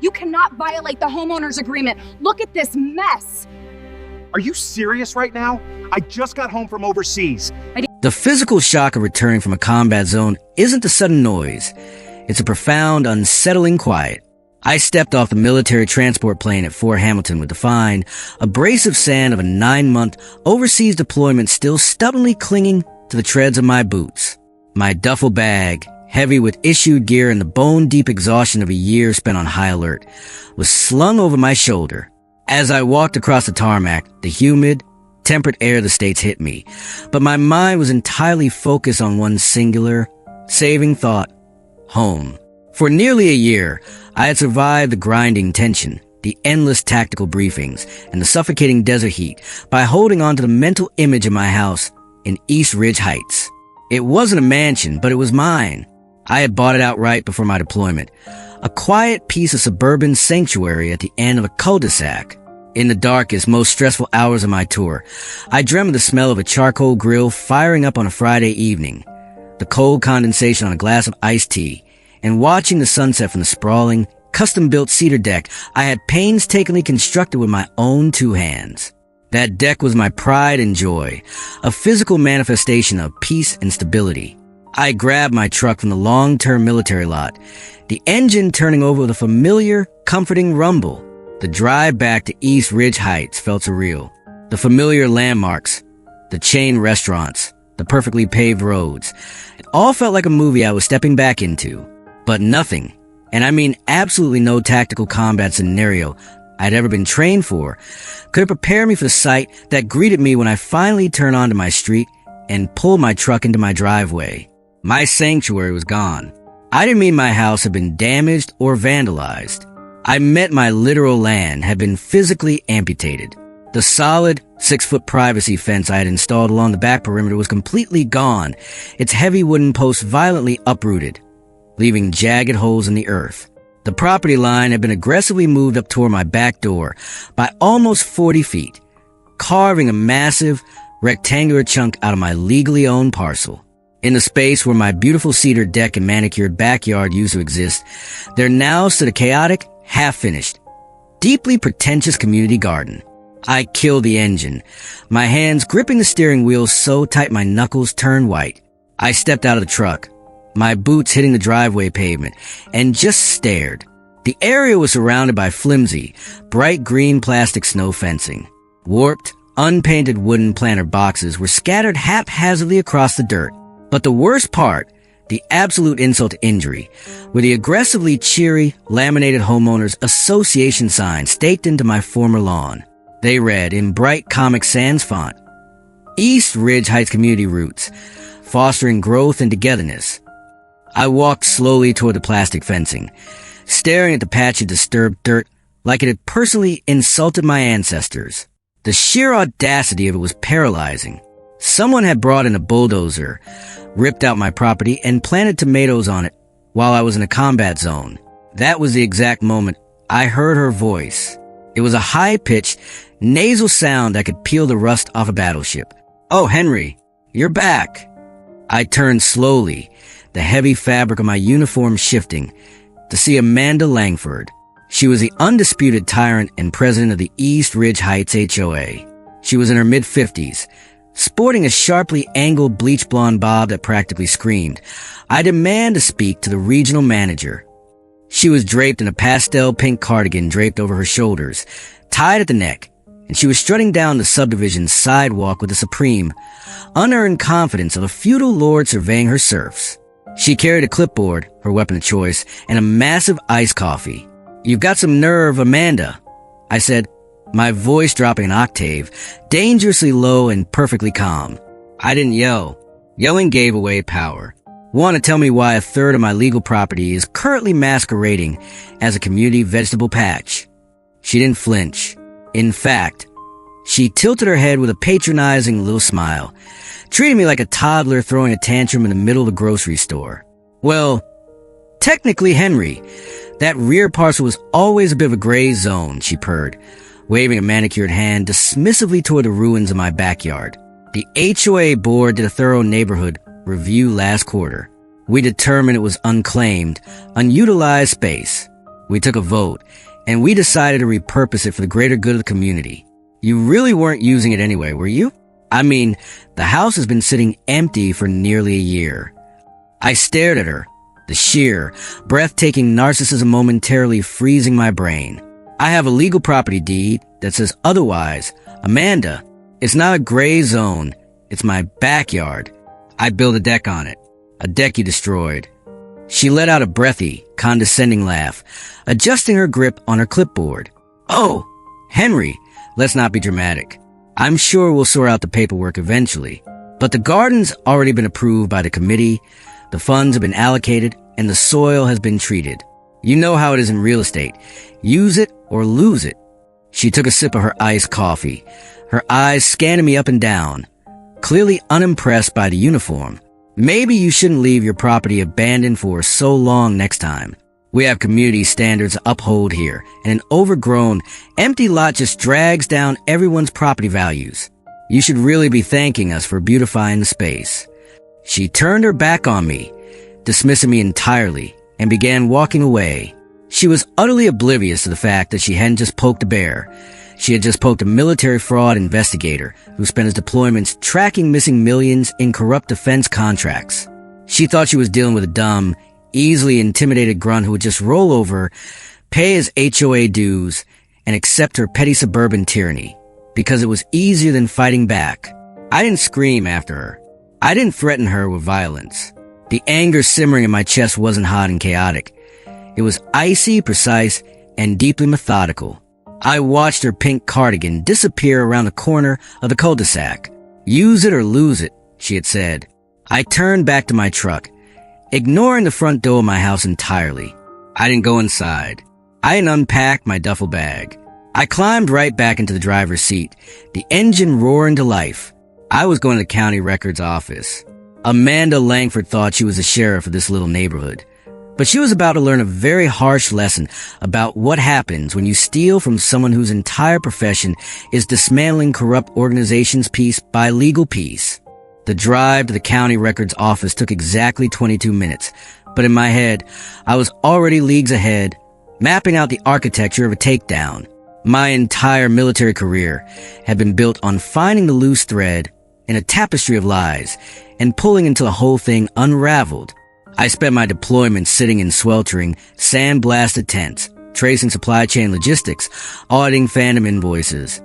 You cannot violate the homeowner's agreement. Look at this mess. Are you serious right now? I just got home from overseas. The physical shock of returning from a combat zone isn't a sudden noise. It's a profound, unsettling quiet. I stepped off the military transport plane at Fort Hamilton with the fine, abrasive sand of a 9-month overseas deployment still stubbornly clinging to the treads of my boots. My duffel bag, heavy with issued gear and the bone-deep exhaustion of a year spent on high alert, was slung over my shoulder. As I walked across the tarmac, the humid, temperate air of the States hit me, but my mind was entirely focused on one singular, saving thought: home. For nearly a year, I had survived the grinding tension, the endless tactical briefings, and the suffocating desert heat by holding on to the mental image of my house in East Ridge Heights. It wasn't a mansion, but it was mine. I had bought it outright before my deployment, a quiet piece of suburban sanctuary at the end of a cul-de-sac. In the darkest, most stressful hours of my tour, I dreamt of the smell of a charcoal grill firing up on a Friday evening, the cold condensation on a glass of iced tea, and watching the sunset from the sprawling, custom-built cedar deck I had painstakingly constructed with my own 2 hands. That deck was my pride and joy, a physical manifestation of peace and stability. I grabbed my truck from the long-term military lot, the engine turning over with a familiar, comforting rumble. The drive back to East Ridge Heights felt surreal. The familiar landmarks, the chain restaurants, the perfectly paved roads. It all felt like a movie I was stepping back into. But nothing, and I mean absolutely no tactical combat scenario I'd ever been trained for, could prepare me for the sight that greeted me when I finally turned onto my street and pulled my truck into my driveway. My sanctuary was gone. I didn't mean my house had been damaged or vandalized. I meant my literal land had been physically amputated. The solid, 6-foot privacy fence I had installed along the back perimeter was completely gone, its heavy wooden posts violently uprooted, leaving jagged holes in the earth. The property line had been aggressively moved up toward my back door by almost 40 feet, carving a massive, rectangular chunk out of my legally owned parcel. In the space where my beautiful cedar deck and manicured backyard used to exist, there now stood a chaotic, half-finished, deeply pretentious community garden. I killed the engine, my hands gripping the steering wheel so tight my knuckles turned white. I stepped out of the truck, my boots hitting the driveway pavement, and just stared. The area was surrounded by flimsy, bright green plastic snow fencing. Warped, unpainted wooden planter boxes were scattered haphazardly across the dirt. But the worst part, the absolute insult to injury, were the aggressively cheery, laminated homeowners association signs staked into my former lawn. They read, in bright Comic Sans font, East Ridge Heights Community Roots, fostering growth and togetherness. I walked slowly toward the plastic fencing, staring at the patch of disturbed dirt like it had personally insulted my ancestors. The sheer audacity of it was paralyzing. Someone had brought in a bulldozer, ripped out my property, and planted tomatoes on it while I was in a combat zone. That was the exact moment I heard her voice. It was a high-pitched, nasal sound that could peel the rust off a battleship. "Oh, Henry, you're back." I turned slowly, the heavy fabric of my uniform shifting, to see Amanda Langford. She was the undisputed tyrant and president of the East Ridge Heights HOA. She was in her mid-50s, sporting a sharply angled bleach blonde bob that practically screamed, "I demand to speak to the regional manager." She was draped in a pastel pink cardigan draped over her shoulders, tied at the neck, and she was strutting down the subdivision's sidewalk with the supreme, unearned confidence of a feudal lord surveying her serfs. She carried a clipboard, her weapon of choice, and a massive iced coffee. "You've got some nerve, Amanda," I said, my voice dropping an octave, dangerously low and perfectly calm. I didn't yell. Yelling gave away power. Want to tell me why a third of my legal property is currently masquerading as a community vegetable patch? She didn't flinch. In fact, she tilted her head with a patronizing little smile, treating me like a toddler throwing a tantrum in the middle of a grocery store. "Well, technically, Henry, that rear parcel was always a bit of a gray zone," she purred, waving a manicured hand dismissively toward the ruins of my backyard. "The HOA board did a thorough neighborhood review last quarter. We determined it was unclaimed, unutilized space. We took a vote, and we decided to repurpose it for the greater good of the community. You really weren't using it anyway, were you? I mean, the house has been sitting empty for nearly a year. I stared at her, the sheer, breathtaking narcissism momentarily freezing my brain. I have a legal property deed that says otherwise. Amanda, it's not a gray zone. It's my backyard. I built a deck on it. A deck you destroyed. She let out a breathy, condescending laugh, adjusting her grip on her clipboard. Oh, Henry, let's not be dramatic. I'm sure we'll sort out the paperwork eventually. But the garden's already been approved by the committee, the funds have been allocated, and the soil has been treated. You know how it is in real estate. Use it or lose it. She took a sip of her iced coffee, her eyes scanning me up and down, clearly unimpressed by the uniform. Maybe you shouldn't leave your property abandoned for so long next time. We have community standards to uphold here, and an overgrown, empty lot just drags down everyone's property values. You should really be thanking us for beautifying the space. She turned her back on me, dismissing me entirely, and began walking away. She was utterly oblivious to the fact that she hadn't just poked a bear. She had just poked a military fraud investigator who spent his deployments tracking missing millions in corrupt defense contracts. She thought she was dealing with a dumb, easily intimidated grunt who would just roll over, pay his HOA dues, and accept her petty suburban tyranny, because it was easier than fighting back. I didn't scream after her. I didn't threaten her with violence. The anger simmering in my chest wasn't hot and chaotic. It was icy, precise, and deeply methodical. I watched her pink cardigan disappear around the corner of the cul-de-sac. Use it or lose it, she had said. I turned back to my truck, ignoring the front door of my house entirely. I didn't go inside. I didn't unpack my duffel bag. I climbed right back into the driver's seat, the engine roaring to life. I was going to the county records office. Amanda Langford thought she was the sheriff of this little neighborhood. But she was about to learn a very harsh lesson about what happens when you steal from someone whose entire profession is dismantling corrupt organizations piece by legal piece. The drive to the county records office took exactly 22 minutes, but in my head, I was already leagues ahead, mapping out the architecture of a takedown. My entire military career had been built on finding the loose thread in a tapestry of lies and pulling until the whole thing unraveled. I spent my deployment sitting in sweltering, sand-blasted tents, tracing supply chain logistics, auditing phantom invoices,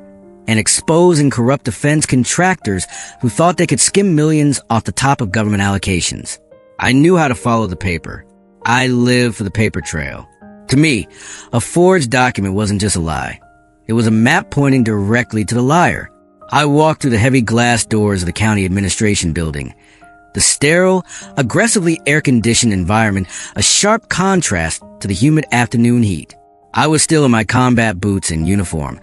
and exposing corrupt defense contractors who thought they could skim millions off the top of government allocations. I knew how to follow the paper. I lived for the paper trail. To me, a forged document wasn't just a lie. It was a map pointing directly to the liar. I walked through the heavy glass doors of the county administration building. The sterile, aggressively air-conditioned environment, a sharp contrast to the humid afternoon heat. I was still in my combat boots and uniform,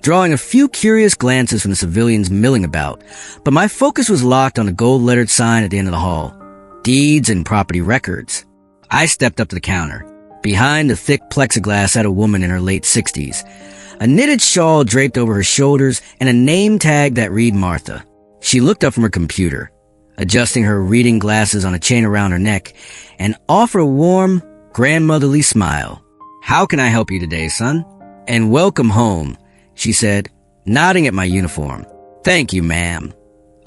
drawing a few curious glances from the civilians milling about, but my focus was locked on a gold-lettered sign at the end of the hall. Deeds and property records. I stepped up to the counter. Behind the thick plexiglass sat a woman in her late 60s, a knitted shawl draped over her shoulders and a name tag that read Martha. She looked up from her computer, adjusting her reading glasses on a chain around her neck, and offered a warm, grandmotherly smile. "How can I help you today, son?" "And welcome home," she said, nodding at my uniform. "Thank you, ma'am,"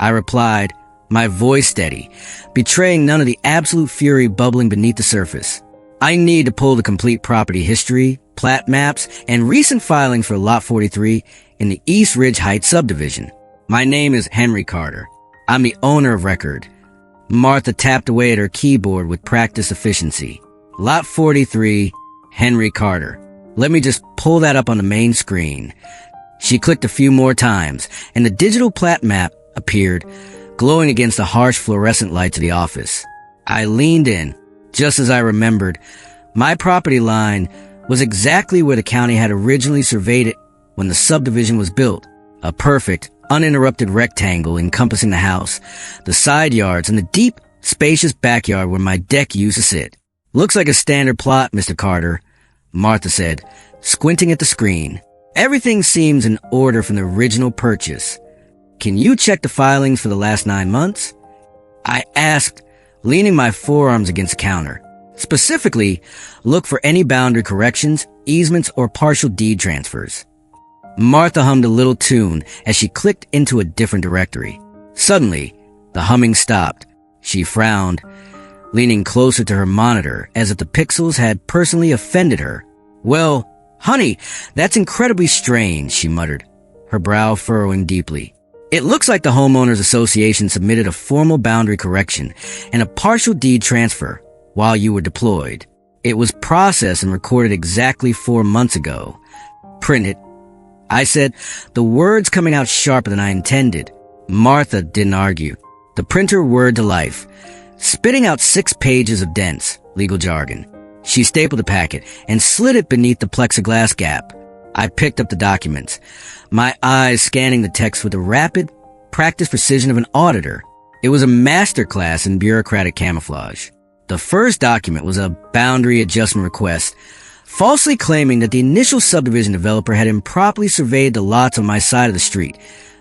I replied, my voice steady, betraying none of the absolute fury bubbling beneath the surface. "I need to pull the complete property history, plat maps, and recent filings for Lot 43 in the East Ridge Heights subdivision. My name is Henry Carter. I'm the owner of record." Martha tapped away at her keyboard with practiced efficiency. "Lot 43, Henry Carter. Let me just pull that up on the main screen." She clicked a few more times, and the digital plat map appeared, glowing against the harsh fluorescent lights of the office. I leaned in. Just as I remembered, my property line was exactly where the county had originally surveyed it when the subdivision was built. A perfect, uninterrupted rectangle encompassing the house, the side yards, and the deep, spacious backyard where my deck used to sit. "Looks like a standard plot, Mr. Carter," Martha said, squinting at the screen. "Everything seems in order from the original purchase. Can you check the filings for the last 9 months?" I asked, leaning my forearms against the counter. Specifically, look for any boundary corrections, easements, or partial deed transfers. Martha hummed a little tune as she clicked into a different directory. Suddenly, the humming stopped. She frowned, leaning closer to her monitor as if the pixels had personally offended her. "Well, honey, that's incredibly strange," she muttered, her brow furrowing deeply. "It looks like the Homeowners Association submitted a formal boundary correction and a partial deed transfer while you were deployed. It was processed and recorded exactly 4 months ago. Print it," I said, the words coming out sharper than I intended. Martha didn't argue. The printer whirred to life, spitting out 6 pages of dense legal jargon. She stapled the packet and slid it beneath the plexiglass gap. I picked up the documents, my eyes scanning the text with the rapid, practiced precision of an auditor. It was a masterclass in bureaucratic camouflage. The first document was a boundary adjustment request, falsely claiming that the initial subdivision developer had improperly surveyed the lots on my side of the street,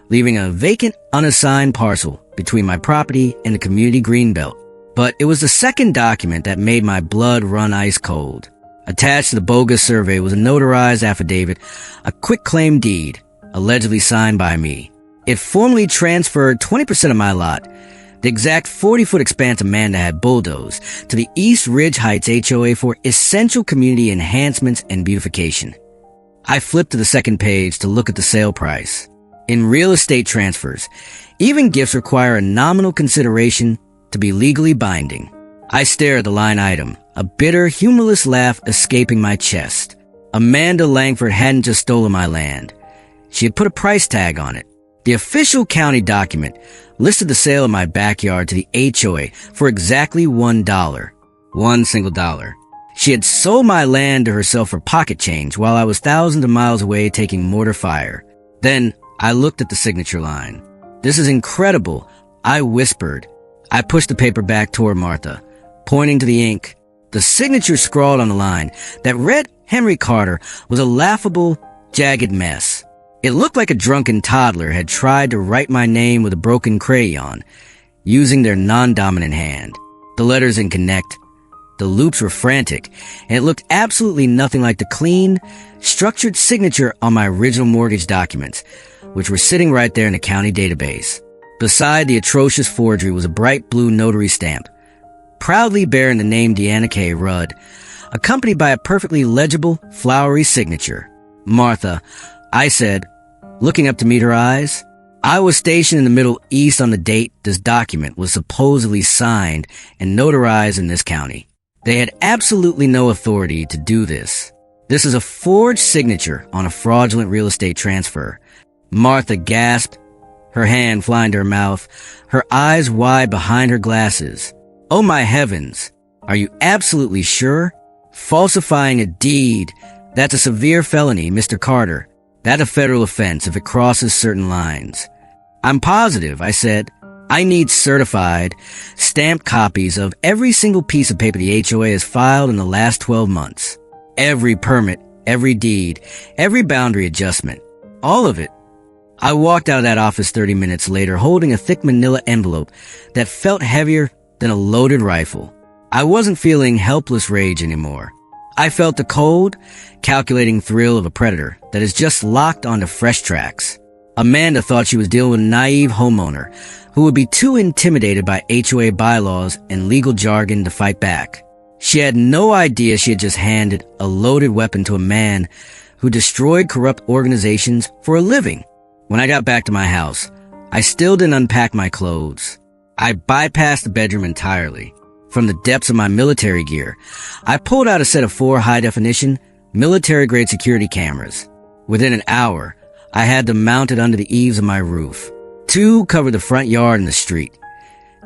leaving a vacant, unassigned parcel between my property and the community greenbelt. But it was the second document that made my blood run ice cold. Attached to the bogus survey was a notarized affidavit, a quitclaim deed, allegedly signed by me. It formally transferred 20% of my lot, the exact 40-foot expanse Amanda had bulldozed, to the East Ridge Heights HOA for essential community enhancements and beautification. I flipped to the second page to look at the sale price. In real estate transfers, even gifts require a nominal consideration to be legally binding. I stared at the line item, a bitter, humorless laugh escaping my chest. Amanda Langford hadn't just stolen my land. She had put a price tag on it. The official county document listed the sale of my backyard to the HOA for exactly $1. $1 single. She had sold my land to herself for pocket change while I was thousands of miles away taking mortar fire. Then I looked at the signature line. "This is incredible," I whispered. I pushed the paper back toward Martha, pointing to the ink. The signature scrawled on the line that read Henry Carter was a laughable, jagged mess. It looked like a drunken toddler had tried to write my name with a broken crayon, using their non-dominant hand. The letters didn't connect. The loops were frantic, and it looked absolutely nothing like the clean, structured signature on my original mortgage documents, which were sitting right there in the county database. Beside the atrocious forgery was a bright blue notary stamp, proudly bearing the name Deanna K. Rudd, accompanied by a perfectly legible, flowery signature. "Martha," I said, looking up to meet her eyes. I was stationed in the Middle East on the date this document was supposedly signed and notarized in this county. They had absolutely no authority to do this. This is a forged signature on a fraudulent real estate transfer. Martha gasped, her hand flying to her mouth, her eyes wide behind her glasses. "Oh my heavens, are you absolutely sure? Falsifying a deed, that's a severe felony, Mr. Carter. That's a federal offense if it crosses certain lines." "I'm positive," I said. "I need certified, stamped copies of every single piece of paper the HOA has filed in the last 12 months. Every permit, every deed, every boundary adjustment. All of it." I walked out of that office 30 minutes later holding a thick manila envelope that felt heavier than a loaded rifle. I wasn't feeling helpless rage anymore. I felt the cold, calculating thrill of a predator that is just locked onto fresh tracks. Amanda thought she was dealing with a naive homeowner who would be too intimidated by HOA bylaws and legal jargon to fight back. She had no idea she had just handed a loaded weapon to a man who destroyed corrupt organizations for a living. When I got back to my house, I still didn't unpack my clothes. I bypassed the bedroom entirely. From the depths of my military gear, I pulled out a set of 4 high-definition, military-grade security cameras. Within an hour, I had them mounted under the eaves of my roof. 2 covered the front yard and the street.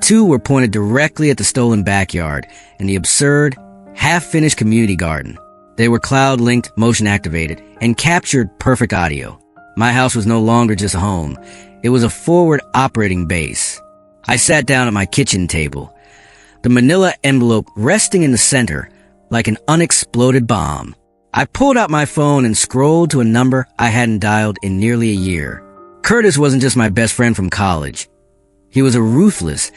2 were pointed directly at the stolen backyard and the absurd, half-finished community garden. They were cloud-linked, motion-activated, and captured perfect audio. My house was no longer just a home. It was a forward operating base. I sat down at my kitchen table, the manila envelope resting in the center like an unexploded bomb. I pulled out my phone and scrolled to a number I hadn't dialed in nearly a year. Curtis wasn't just my best friend from college. He was a ruthless,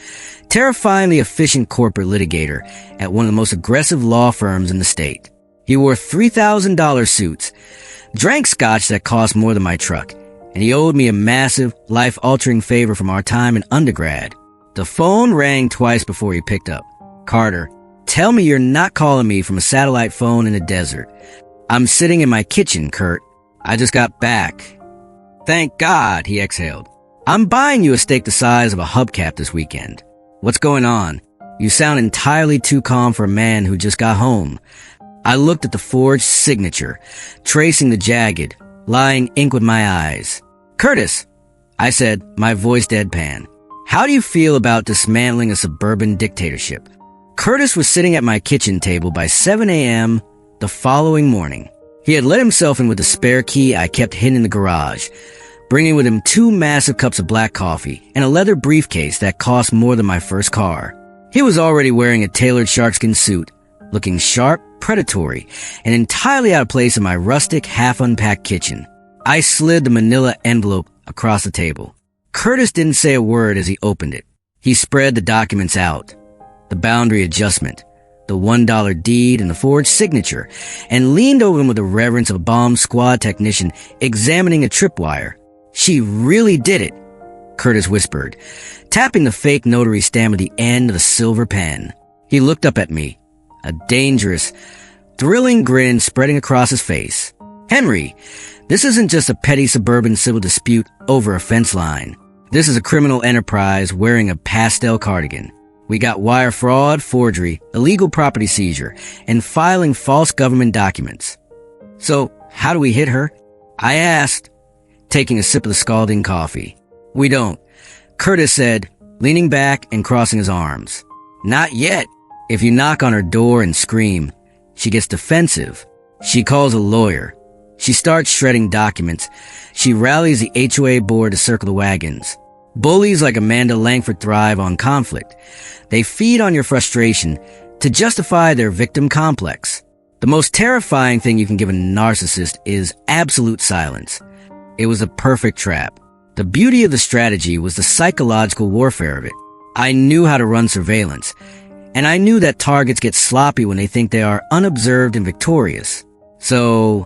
terrifyingly efficient corporate litigator at one of the most aggressive law firms in the state. He wore $3,000 suits, drank scotch that cost more than my truck, and he owed me a massive, life-altering favor from our time in undergrad. The phone rang twice before he picked up. "Carter, tell me you're not calling me from a satellite phone in the desert. I'm sitting in my kitchen, Kurt. I just got back." "Thank God," he exhaled. "I'm buying you a steak the size of a hubcap this weekend. What's going on? You sound entirely too calm for a man who just got home." I looked at the forged signature, tracing the jagged, lying ink with my eyes. "Curtis," I said, my voice deadpan, "how do you feel about dismantling a suburban dictatorship?" Curtis was sitting at my kitchen table by 7 a.m. the following morning. He had let himself in with the spare key I kept hidden in the garage, bringing with him 2 massive cups of black coffee and a leather briefcase that cost more than my first car. He was already wearing a tailored sharkskin suit, looking sharp, predatory, and entirely out of place in my rustic, half-unpacked kitchen. I slid the manila envelope across the table. Curtis didn't say a word as he opened it. He spread the documents out. The boundary adjustment, the $1 deed, and the forged signature, and leaned over them with the reverence of a bomb squad technician examining a tripwire. "She really did it," Curtis whispered, tapping the fake notary stamp with the end of the silver pen. He looked up at me, a dangerous, thrilling grin spreading across his face. "Henry, this isn't just a petty suburban civil dispute over a fence line. This is a criminal enterprise wearing a pastel cardigan. We got wire fraud, forgery, illegal property seizure, and filing false government documents. So, how do we hit her?" I asked, taking a sip of the scalding coffee. "We don't," Curtis said, leaning back and crossing his arms. "Not yet. If you knock on her door and scream, she gets defensive. She calls a lawyer. She starts shredding documents. She rallies the HOA board to circle the wagons. Bullies like Amanda Langford thrive on conflict. They feed on your frustration to justify their victim complex. The most terrifying thing you can give a narcissist is absolute silence. It was a perfect trap. The beauty of the strategy was the psychological warfare of it. I knew how to run surveillance, and I knew that targets get sloppy when they think they are unobserved and victorious. So,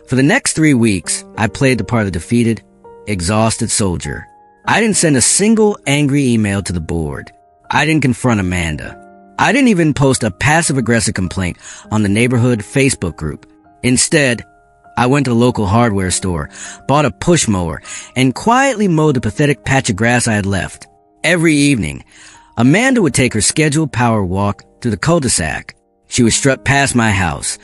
for the next 3 weeks, I played the part of the defeated, exhausted soldier. I didn't send a single angry email to the board. I didn't confront Amanda. I didn't even post a passive-aggressive complaint on the neighborhood Facebook group. Instead, I went to the local hardware store, bought a push mower, and quietly mowed the pathetic patch of grass I had left. Every evening, Amanda would take her scheduled power walk through the cul-de-sac. She would strut past my house,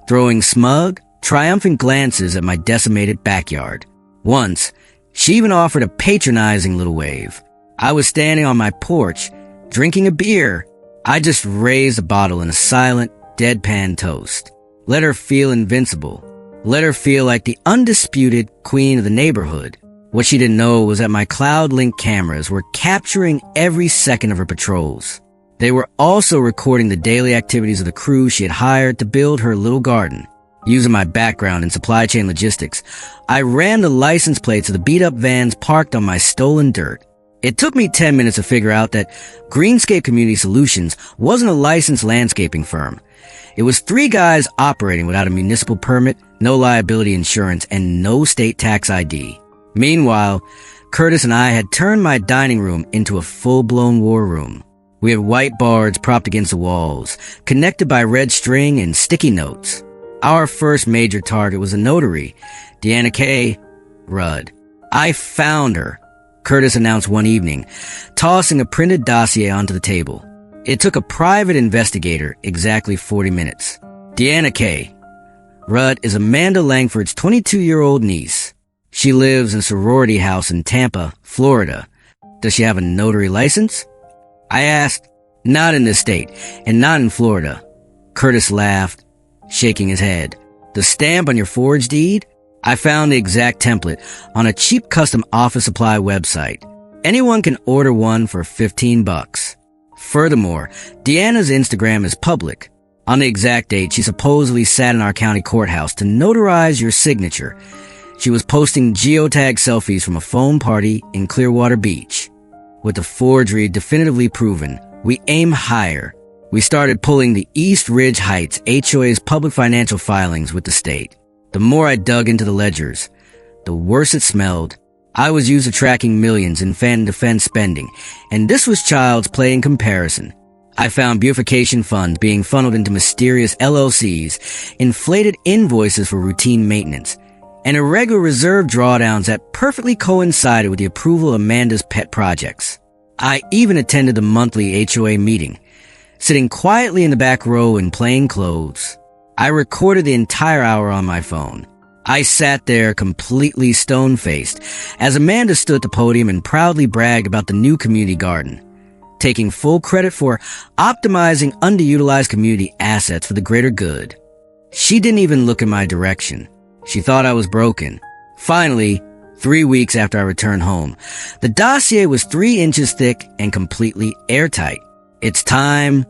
throwing smug, triumphant glances at my decimated backyard. Once, she even offered a patronizing little wave. I was standing on my porch, drinking a beer. I just raised a bottle in a silent, deadpan toast. Let her feel invincible. Let her feel like the undisputed queen of the neighborhood. What she didn't know was that my cloud-linked cameras were capturing every second of her patrols. They were also recording the daily activities of the crew she had hired to build her little garden. Using my background in supply chain logistics, I ran the license plates of the beat-up vans parked on my stolen dirt. It took me 10 minutes to figure out that Greenscape Community Solutions wasn't a licensed landscaping firm. It was 3 guys operating without a municipal permit, no liability insurance, and no state tax ID. Meanwhile, Curtis and I had turned my dining room into a full-blown war room. We had white boards propped against the walls, connected by red string and sticky notes. Our first major target was a notary, Deanna K. Rudd. "I found her," Curtis announced one evening, tossing a printed dossier onto the table. It took a private investigator exactly 40 minutes. Deanna K. Rudd is Amanda Langford's 22-year-old niece. She lives in a sorority house in Tampa, Florida. Does she have a notary license? I asked. Not in this state, and not in Florida. Curtis laughed, shaking his head. The stamp on your forged deed? I found the exact template on a cheap custom office supply website. Anyone can order one for $15. Furthermore, Deanna's Instagram is public. On the exact date, she supposedly sat in our county courthouse to notarize your signature. She was posting geotag selfies from a foam party in Clearwater Beach. With the forgery definitively proven, we aim higher. We started pulling the East Ridge Heights HOA's public financial filings with the state. The more I dug into the ledgers, the worse it smelled. I was used to tracking millions in fan and defense spending, and this was child's play in comparison. I found beautification funds being funneled into mysterious LLCs, inflated invoices for routine maintenance, and irregular reserve drawdowns that perfectly coincided with the approval of Amanda's pet projects. I even attended the monthly HOA meeting, sitting quietly in the back row in plain clothes. I recorded the entire hour on my phone. I sat there completely stone-faced as Amanda stood at the podium and proudly bragged about the new community garden, taking full credit for optimizing underutilized community assets for the greater good. She didn't even look in my direction. She thought I was broken. Finally, 3 weeks after I returned home, the dossier was 3 inches thick and completely airtight. "It's time,"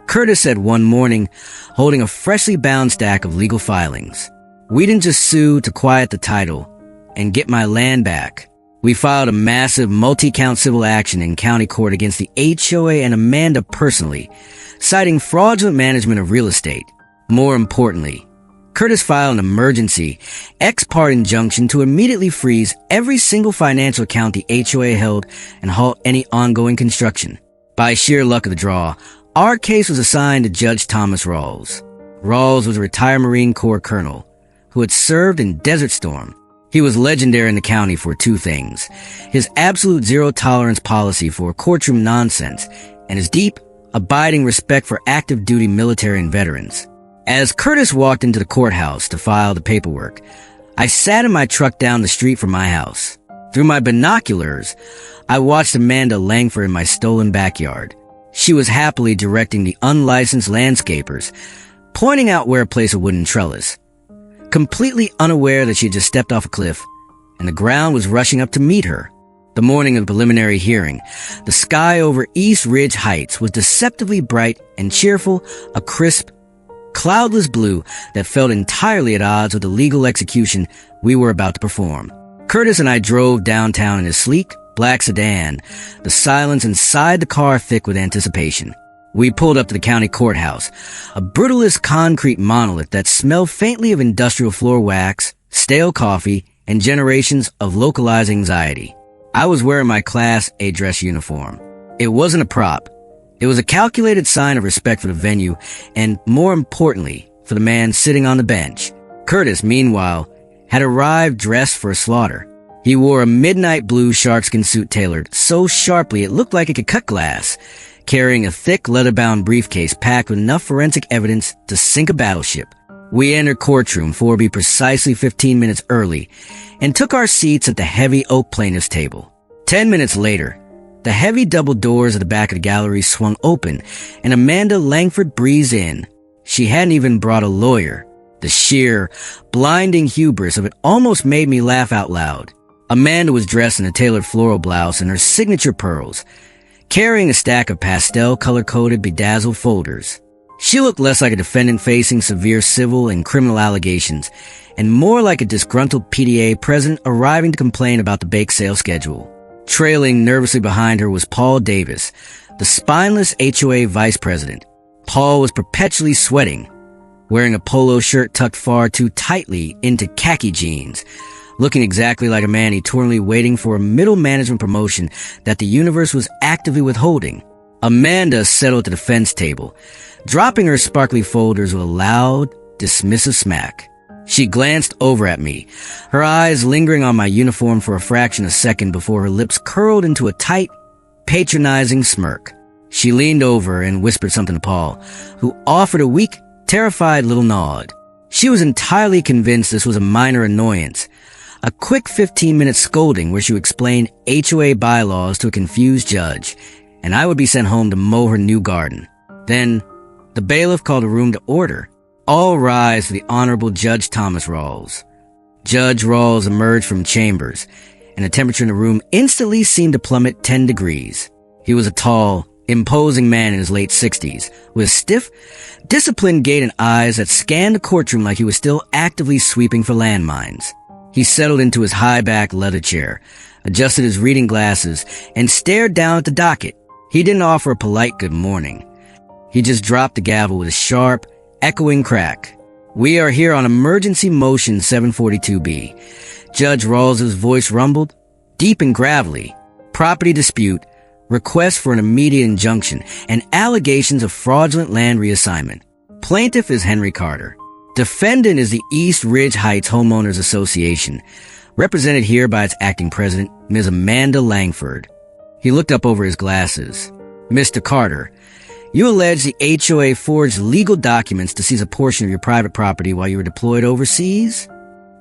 Curtis said one morning, holding a freshly bound stack of legal filings. "We didn't just sue to quiet the title and get my land back. We filed a massive multi-count civil action in county court against the HOA and Amanda personally, citing fraudulent management of real estate. More importantly, Curtis filed an emergency ex parte injunction to immediately freeze every single financial account the HOA held and halt any ongoing construction. By sheer luck of the draw, our case was assigned to Judge Thomas Rawls. Rawls was a retired Marine Corps colonel who had served in Desert Storm. He was legendary in the county for 2 things: his absolute zero-tolerance policy for courtroom nonsense and his deep, abiding respect for active duty military and veterans. As Curtis walked into the courthouse to file the paperwork, I sat in my truck down the street from my house. Through my binoculars, I watched Amanda Langford in my stolen backyard. She was happily directing the unlicensed landscapers, pointing out where to place a wooden trellis, completely unaware that she had just stepped off a cliff, and the ground was rushing up to meet her. The morning of the preliminary hearing, the sky over East Ridge Heights was deceptively bright and cheerful, a crisp, cloudless blue that felt entirely at odds with the legal execution we were about to perform. Curtis and I drove downtown in his sleek, black sedan, the silence inside the car thick with anticipation. We pulled up to the county courthouse, a brutalist concrete monolith that smelled faintly of industrial floor wax, stale coffee, and generations of localized anxiety. I was wearing my Class A dress uniform. It wasn't a prop. It was a calculated sign of respect for the venue and, more importantly, for the man sitting on the bench. Curtis, meanwhile, had arrived dressed for a slaughter. He wore a midnight blue sharkskin suit tailored so sharply it looked like it could cut glass, carrying a thick leather-bound briefcase packed with enough forensic evidence to sink a battleship. We entered Courtroom 4B precisely 15 minutes early and took our seats at the heavy oak plaintiff's table. 10 minutes later, the heavy double doors at the back of the gallery swung open and Amanda Langford breezed in. She hadn't even brought a lawyer. The sheer, blinding hubris of it almost made me laugh out loud. Amanda was dressed in a tailored floral blouse and her signature pearls, carrying a stack of pastel color-coded bedazzled folders. She looked less like a defendant facing severe civil and criminal allegations and more like a disgruntled PTA president arriving to complain about the bake sale schedule. Trailing nervously behind her was Paul Davis, the spineless HOA vice president. Paul was perpetually sweating, wearing a polo shirt tucked far too tightly into khaki jeans, looking exactly like a man eternally waiting for a middle management promotion that the universe was actively withholding. Amanda settled at the fence table, dropping her sparkly folders with a loud, dismissive smack. She glanced over at me, her eyes lingering on my uniform for a fraction of a second before her lips curled into a tight, patronizing smirk. She leaned over and whispered something to Paul, who offered a weak, terrified little nod. She was entirely convinced this was a minor annoyance, a quick 15-minute scolding where she would explain HOA bylaws to a confused judge, and I would be sent home to mow her new garden. Then, the bailiff called the room to order. All rise for the Honorable Judge Thomas Rawls. Judge Rawls emerged from chambers, and the temperature in the room instantly seemed to plummet 10 degrees. He was a tall, imposing man in his late 60s, with stiff, disciplined gait and eyes that scanned the courtroom like he was still actively sweeping for landmines. He settled into his high-back leather chair, adjusted his reading glasses, and stared down at the docket. He didn't offer a polite good morning. He just dropped the gavel with a sharp, echoing crack. "We are here on emergency motion 742B. Judge Rawls's voice rumbled, deep and gravelly. Property dispute, request for an immediate injunction, and allegations of fraudulent land reassignment. Plaintiff is Henry Carter. Defendant is the East Ridge Heights Homeowners Association, represented here by its acting president, Ms. Amanda Langford." He looked up over his glasses. "Mr. Carter, you allege the HOA forged legal documents to seize a portion of your private property while you were deployed overseas?"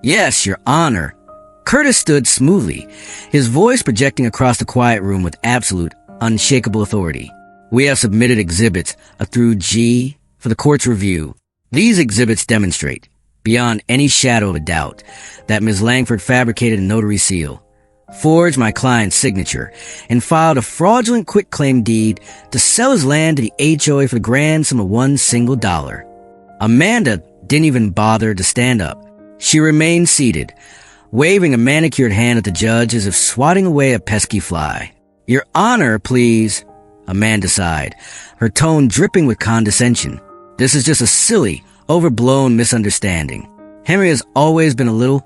"Yes, Your Honor." Curtis stood smoothly, his voice projecting across the quiet room with absolute, unshakable authority. "We have submitted exhibits, a through G, for the court's review. These exhibits demonstrate, beyond any shadow of a doubt, that Ms. Langford fabricated a notary seal, forged my client's signature, and filed a fraudulent quitclaim deed to sell his land to the HOA for the grand sum of $1 single. Amanda didn't even bother to stand up. She remained seated, waving a manicured hand at the judge as if swatting away a pesky fly. "Your Honor, please," Amanda sighed, her tone dripping with condescension. "This is just a silly, overblown misunderstanding. Henry has always been a little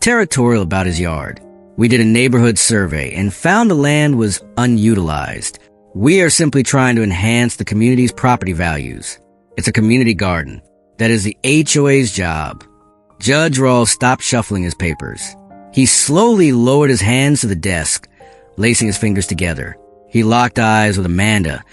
territorial about his yard. We did a neighborhood survey and found the land was unutilized. We are simply trying to enhance the community's property values. It's a community garden. That is the HOA's job." Judge Rawls stopped shuffling his papers. He slowly lowered his hands to the desk, lacing his fingers together. He locked eyes with Amanda,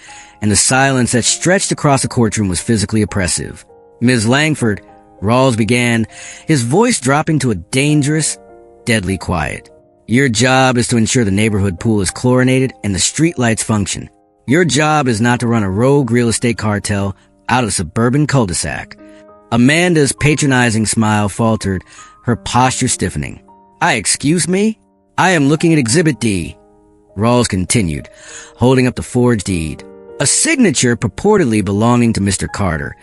and the silence that stretched across the courtroom was physically oppressive. "Ms. Langford," Rawls began, his voice dropping to a dangerous, deadly quiet. "Your job is to ensure the neighborhood pool is chlorinated and the streetlights function. Your job is not to run a rogue real estate cartel out of a suburban cul-de-sac." Amanda's patronizing smile faltered, her posture stiffening. Excuse me? I am looking at Exhibit D," Rawls continued, holding up the forged deed. "A signature purportedly belonging to Mr. Carter,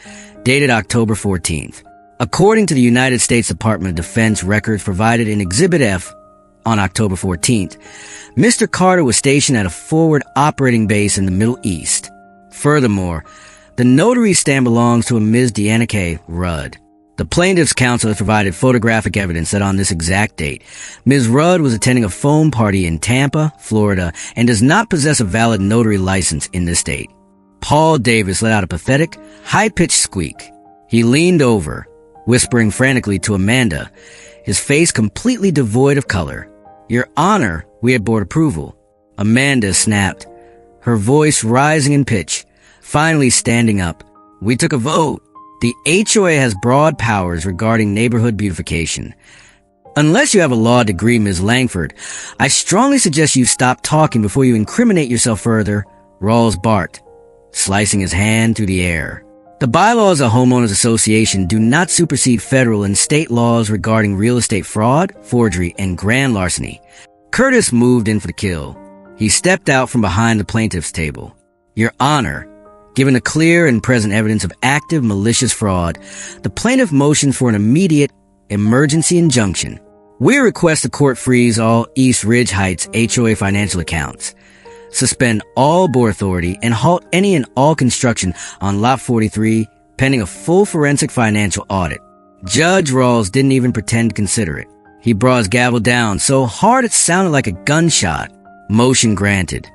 dated October 14th. According to the United States Department of Defense records provided in Exhibit F on October 14th, Mr. Carter was stationed at a forward operating base in the Middle East. Furthermore, the notary stamp belongs to a Ms. Deanna K. Rudd. The plaintiff's counsel has provided photographic evidence that on this exact date, Ms. Rudd was attending a foam party in Tampa, Florida, and does not possess a valid notary license in this state." Paul Davis let out a pathetic, high-pitched squeak. He leaned over, whispering frantically to Amanda, his face completely devoid of color. "Your Honor, we have board approval." Amanda snapped, her voice rising in pitch, finally standing up. "We took a vote. The HOA has broad powers regarding neighborhood beautification. Unless you have a law degree, Ms. Langford, I strongly suggest you stop talking before you incriminate yourself further," Rawls barked, slicing his hand through the air. "The bylaws of homeowners association do not supersede federal and state laws regarding real estate fraud, forgery, and grand larceny." Curtis moved in for the kill. He stepped out from behind the plaintiff's table. "Your Honor, given the clear and present evidence of active malicious fraud, the plaintiff motions for an immediate emergency injunction. We request the court freeze all East Ridge Heights HOA financial accounts, suspend all board authority, and halt any and all construction on Lot 43 pending a full forensic financial audit." Judge Rawls didn't even pretend to consider it. He brought his gavel down so hard it sounded like a gunshot. "Motion granted,"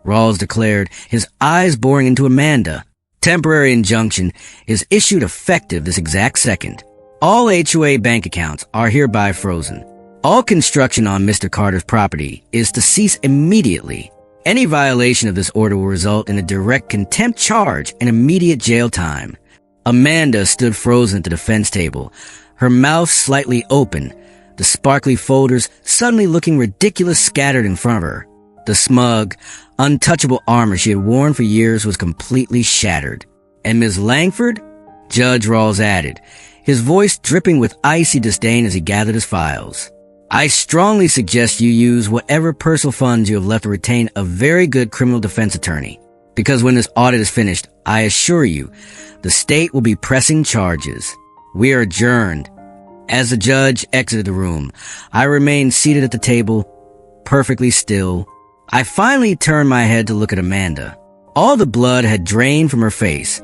Rawls declared, his eyes boring into Amanda. "Temporary injunction is issued effective this exact second. All HOA bank accounts are hereby frozen. All construction on Mr. Carter's property is to cease immediately. Any violation of this order will result in a direct contempt charge and immediate jail time." Amanda stood frozen at the defense table, her mouth slightly open, the sparkly folders suddenly looking ridiculous scattered in front of her. The smug, untouchable armor she had worn for years was completely shattered. "And Ms. Langford?" Judge Rawls added, his voice dripping with icy disdain as he gathered his files. "I strongly suggest you use whatever personal funds you have left to retain a very good criminal defense attorney, because when this audit is finished, I assure you, the state will be pressing charges. We are adjourned." As the judge exited the room, I remained seated at the table, perfectly still. I finally turned my head to look at Amanda. All the blood had drained from her face,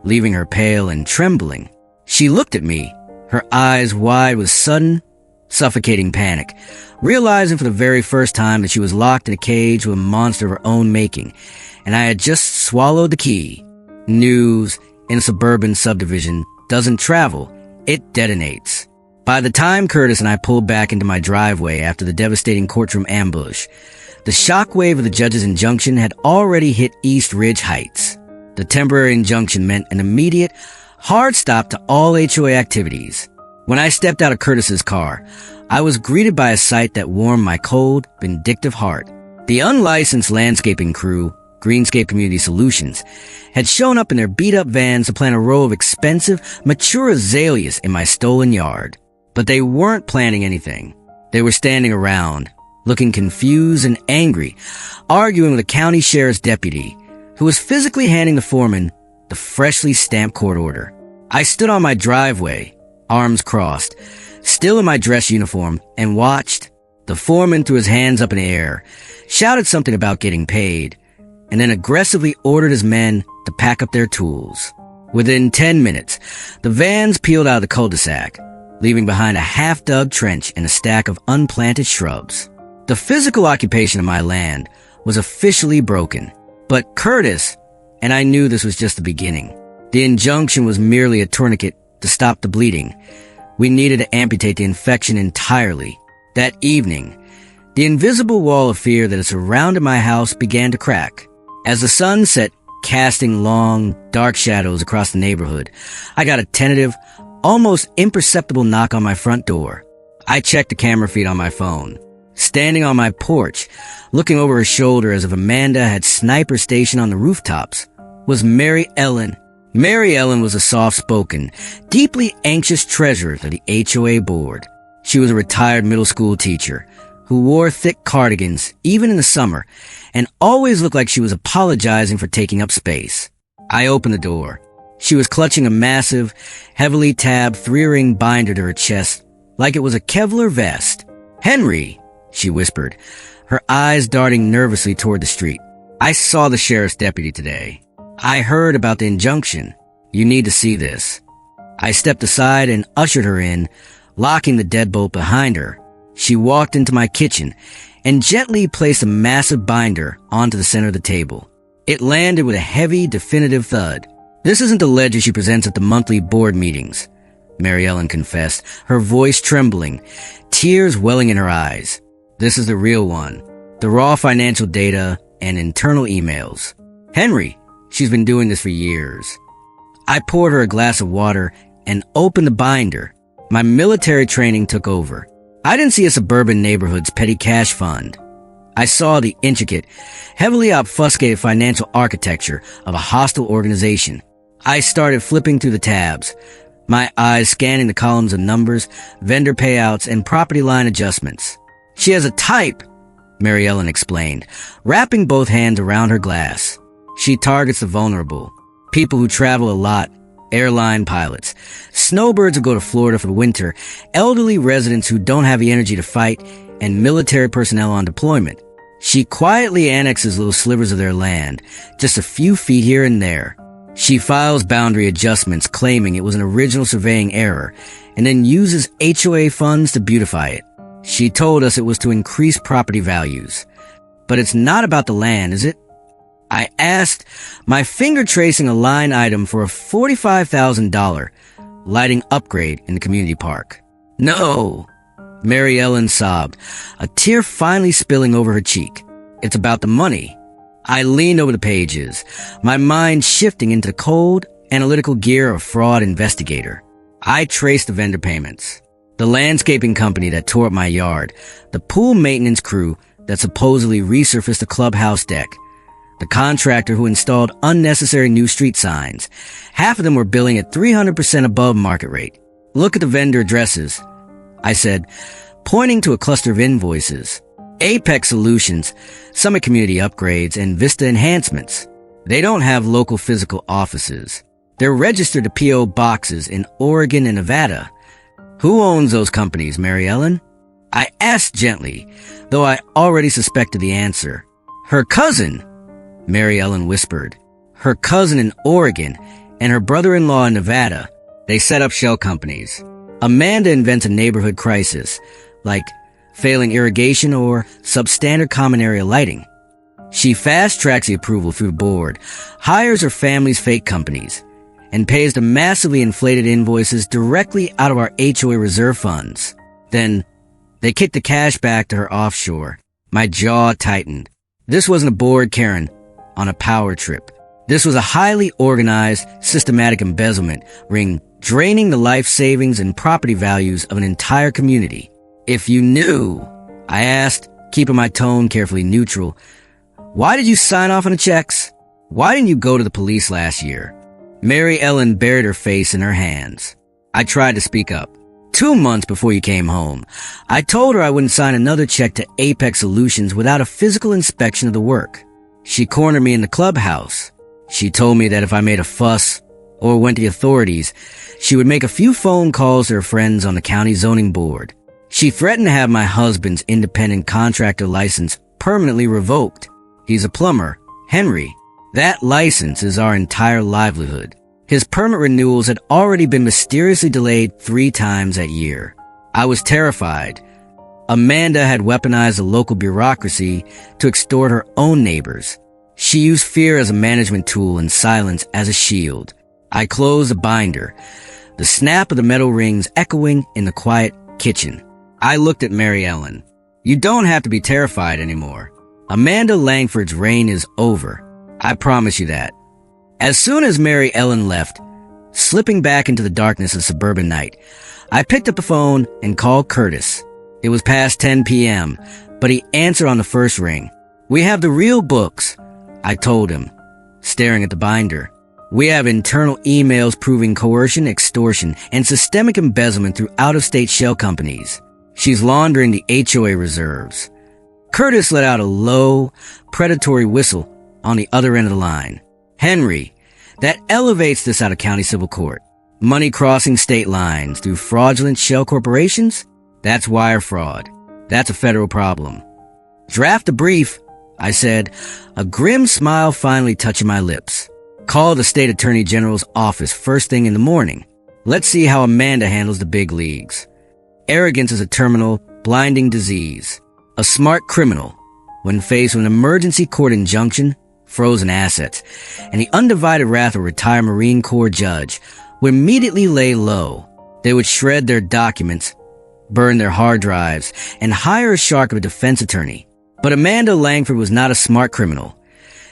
leaving her pale and trembling. She looked at me, her eyes wide with sudden, suffocating panic, realizing for the very first time that she was locked in a cage with a monster of her own making, and I had just swallowed the key. News in a suburban subdivision doesn't travel, it detonates. By the time Curtis and I pulled back into my driveway after the devastating courtroom ambush, the shockwave of the judge's injunction had already hit East Ridge Heights. The temporary injunction meant an immediate, hard stop to all HOA activities. When I stepped out of Curtis's car, I was greeted by a sight that warmed my cold, vindictive heart. The unlicensed landscaping crew, Greenscape Community Solutions, had shown up in their beat-up vans to plant a row of expensive, mature azaleas in my stolen yard. But they weren't planting anything. They were standing around, looking confused and angry, arguing with a county sheriff's deputy, who was physically handing the foreman the freshly stamped court order. I stood on my driveway, arms crossed, still in my dress uniform, and watched. The foreman threw his hands up in the air, shouted something about getting paid, and then aggressively ordered his men to pack up their tools. Within 10 minutes, the vans peeled out of the cul-de-sac, leaving behind a half-dug trench and a stack of unplanted shrubs. The physical occupation of my land was officially broken, but Curtis, and I knew this was just the beginning. The injunction was merely a tourniquet to stop the bleeding. We needed to amputate the infection entirely. That evening, the invisible wall of fear that had surrounded my house began to crack. As the sun set, casting long, dark shadows across the neighborhood, I got a tentative, almost imperceptible knock on my front door. I checked the camera feed on my phone. Standing on my porch, looking over her shoulder as if Amanda had sniper stationed on the rooftops, was Mary Ellen. Mary Ellen was a soft-spoken, deeply anxious treasurer of the HOA board. She was a retired middle school teacher who wore thick cardigans, even in the summer, and always looked like she was apologizing for taking up space. I opened the door. She was clutching a massive, heavily tabbed 3-ring binder to her chest, like it was a Kevlar vest. "Henry," she whispered, her eyes darting nervously toward the street. "I saw the sheriff's deputy today. I heard about the injunction. You need to see this." I stepped aside and ushered her in, locking the deadbolt behind her. She walked into my kitchen and gently placed a massive binder onto the center of the table. It landed with a heavy, definitive thud. "This isn't the ledger she presents at the monthly board meetings," Mary Ellen confessed, her voice trembling, tears welling in her eyes. "This is the real one, the raw financial data and internal emails. Henry, she's been doing this for years." I poured her a glass of water and opened the binder. My military training took over. I didn't see a suburban neighborhood's petty cash fund. I saw the intricate, heavily obfuscated financial architecture of a hostile organization. I started flipping through the tabs, my eyes scanning the columns of numbers, vendor payouts, and property line adjustments. "She has a type," Mary Ellen explained, wrapping both hands around her glass. "She targets the vulnerable, people who travel a lot, airline pilots, snowbirds who go to Florida for the winter, elderly residents who don't have the energy to fight, and military personnel on deployment. She quietly annexes little slivers of their land, just a few feet here and there. She files boundary adjustments claiming it was an original surveying error, and then uses HOA funds to beautify it. She told us it was to increase property values. But it's not about the land, is it?" I asked, my finger tracing a line item for a $45,000 lighting upgrade in the community park. "No," Mary Ellen sobbed, a tear finally spilling over her cheek. "It's about the money." I leaned over the pages, my mind shifting into the cold, analytical gear of a fraud investigator. I traced the vendor payments. The landscaping company that tore up my yard, the pool maintenance crew that supposedly resurfaced the clubhouse deck, the contractor who installed unnecessary new street signs. Half of them were billing at 300% above market rate. "Look at the vendor addresses," I said, pointing to a cluster of invoices. Apex Solutions, Summit Community Upgrades, and Vista Enhancements. They don't have local physical offices. They're registered to P.O. boxes in Oregon and Nevada. Who owns those companies, Mary Ellen? I asked gently, though I already suspected the answer. Her cousin, Mary Ellen whispered. Her cousin in Oregon and her brother-in-law in Nevada. They set up shell companies. Amanda invents a neighborhood crisis, like failing irrigation or substandard common area lighting. She fast-tracks the approval through the board, hires her family's fake companies, and pays the massively inflated invoices directly out of our HOA reserve funds. Then, they kick the cash back to her offshore. My jaw tightened. This wasn't a bored Karen on a power trip. This was a highly organized, systematic embezzlement ring draining the life savings and property values of an entire community. If you knew, I asked, keeping my tone carefully neutral, why did you sign off on the checks? Why didn't you go to the police last year? Mary Ellen buried her face in her hands. I tried to speak up. 2 months before you came home, I told her I wouldn't sign another check to Apex Solutions without a physical inspection of the work. She cornered me in the clubhouse. She told me that if I made a fuss or went to the authorities, she would make a few phone calls to her friends on the county zoning board. She threatened to have my husband's independent contractor license permanently revoked. He's a plumber, Henry. That license is our entire livelihood. His permit renewals had already been mysteriously delayed 3 times that year. I was terrified. Amanda had weaponized the local bureaucracy to extort her own neighbors. She used fear as a management tool and silence as a shield. I closed the binder, the snap of the metal rings echoing in the quiet kitchen. I looked at Mary Ellen. You don't have to be terrified anymore. Amanda Langford's reign is over. I promise you that. As soon as Mary Ellen left, slipping back into the darkness of suburban night, I picked up the phone and called Curtis. It was past 10 p.m., but he answered on the first ring. We have the real books, I told him, staring at the binder. We have internal emails proving coercion, extortion, and systemic embezzlement through out-of-state shell companies. She's laundering the HOA reserves. Curtis let out a low, predatory whistle on the other end of the line. Henry, that elevates this out of county civil court. Money crossing state lines through fraudulent shell corporations? That's wire fraud. That's a federal problem. Draft a brief, I said, a grim smile finally touching my lips. Call the state attorney general's office first thing in the morning. Let's see how Amanda handles the big leagues. Arrogance is a terminal, blinding disease. A smart criminal, when faced with an emergency court injunction, frozen assets, and the undivided wrath of a retired Marine Corps judge, would immediately lay low. They would shred their documents, burn their hard drives, and hire a shark of a defense attorney. But Amanda Langford was not a smart criminal.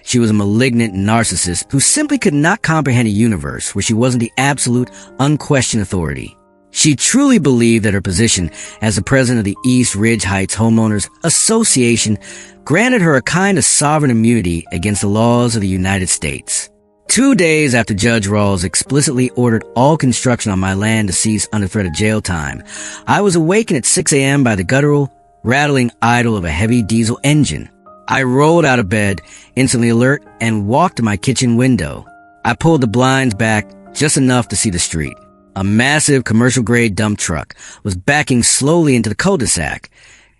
She was a malignant narcissist who simply could not comprehend a universe where she wasn't the absolute, unquestioned authority. She truly believed that her position as the president of the East Ridge Heights Homeowners Association granted her a kind of sovereign immunity against the laws of the United States. 2 days after Judge Rawls explicitly ordered all construction on my land to cease under threat of jail time, I was awakened at 6 a.m. by the guttural, rattling idle of a heavy diesel engine. I rolled out of bed, instantly alert, and walked to my kitchen window. I pulled the blinds back just enough to see the street. A massive commercial-grade dump truck was backing slowly into the cul-de-sac,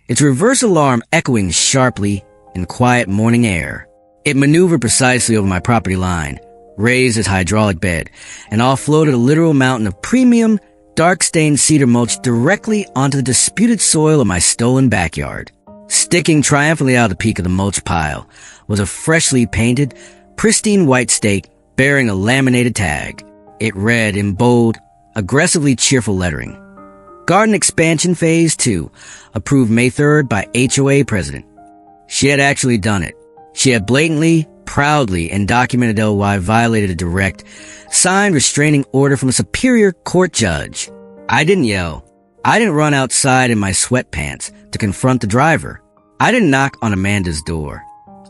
its reverse alarm echoing sharply in quiet morning air. It maneuvered precisely over my property line, raised its hydraulic bed, and offloaded a literal mountain of premium, dark-stained cedar mulch directly onto the disputed soil of my stolen backyard. Sticking triumphantly out of the peak of the mulch pile was a freshly painted, pristine white stake bearing a laminated tag. It read in bold, aggressively cheerful lettering, Garden Expansion Phase 2, approved May 3rd by HOA President. She had actually done it. She had blatantly, proudly, and documented LY violated a direct, signed restraining order from a superior court judge. I didn't yell. I didn't run outside in my sweatpants to confront the driver. I didn't knock on Amanda's door.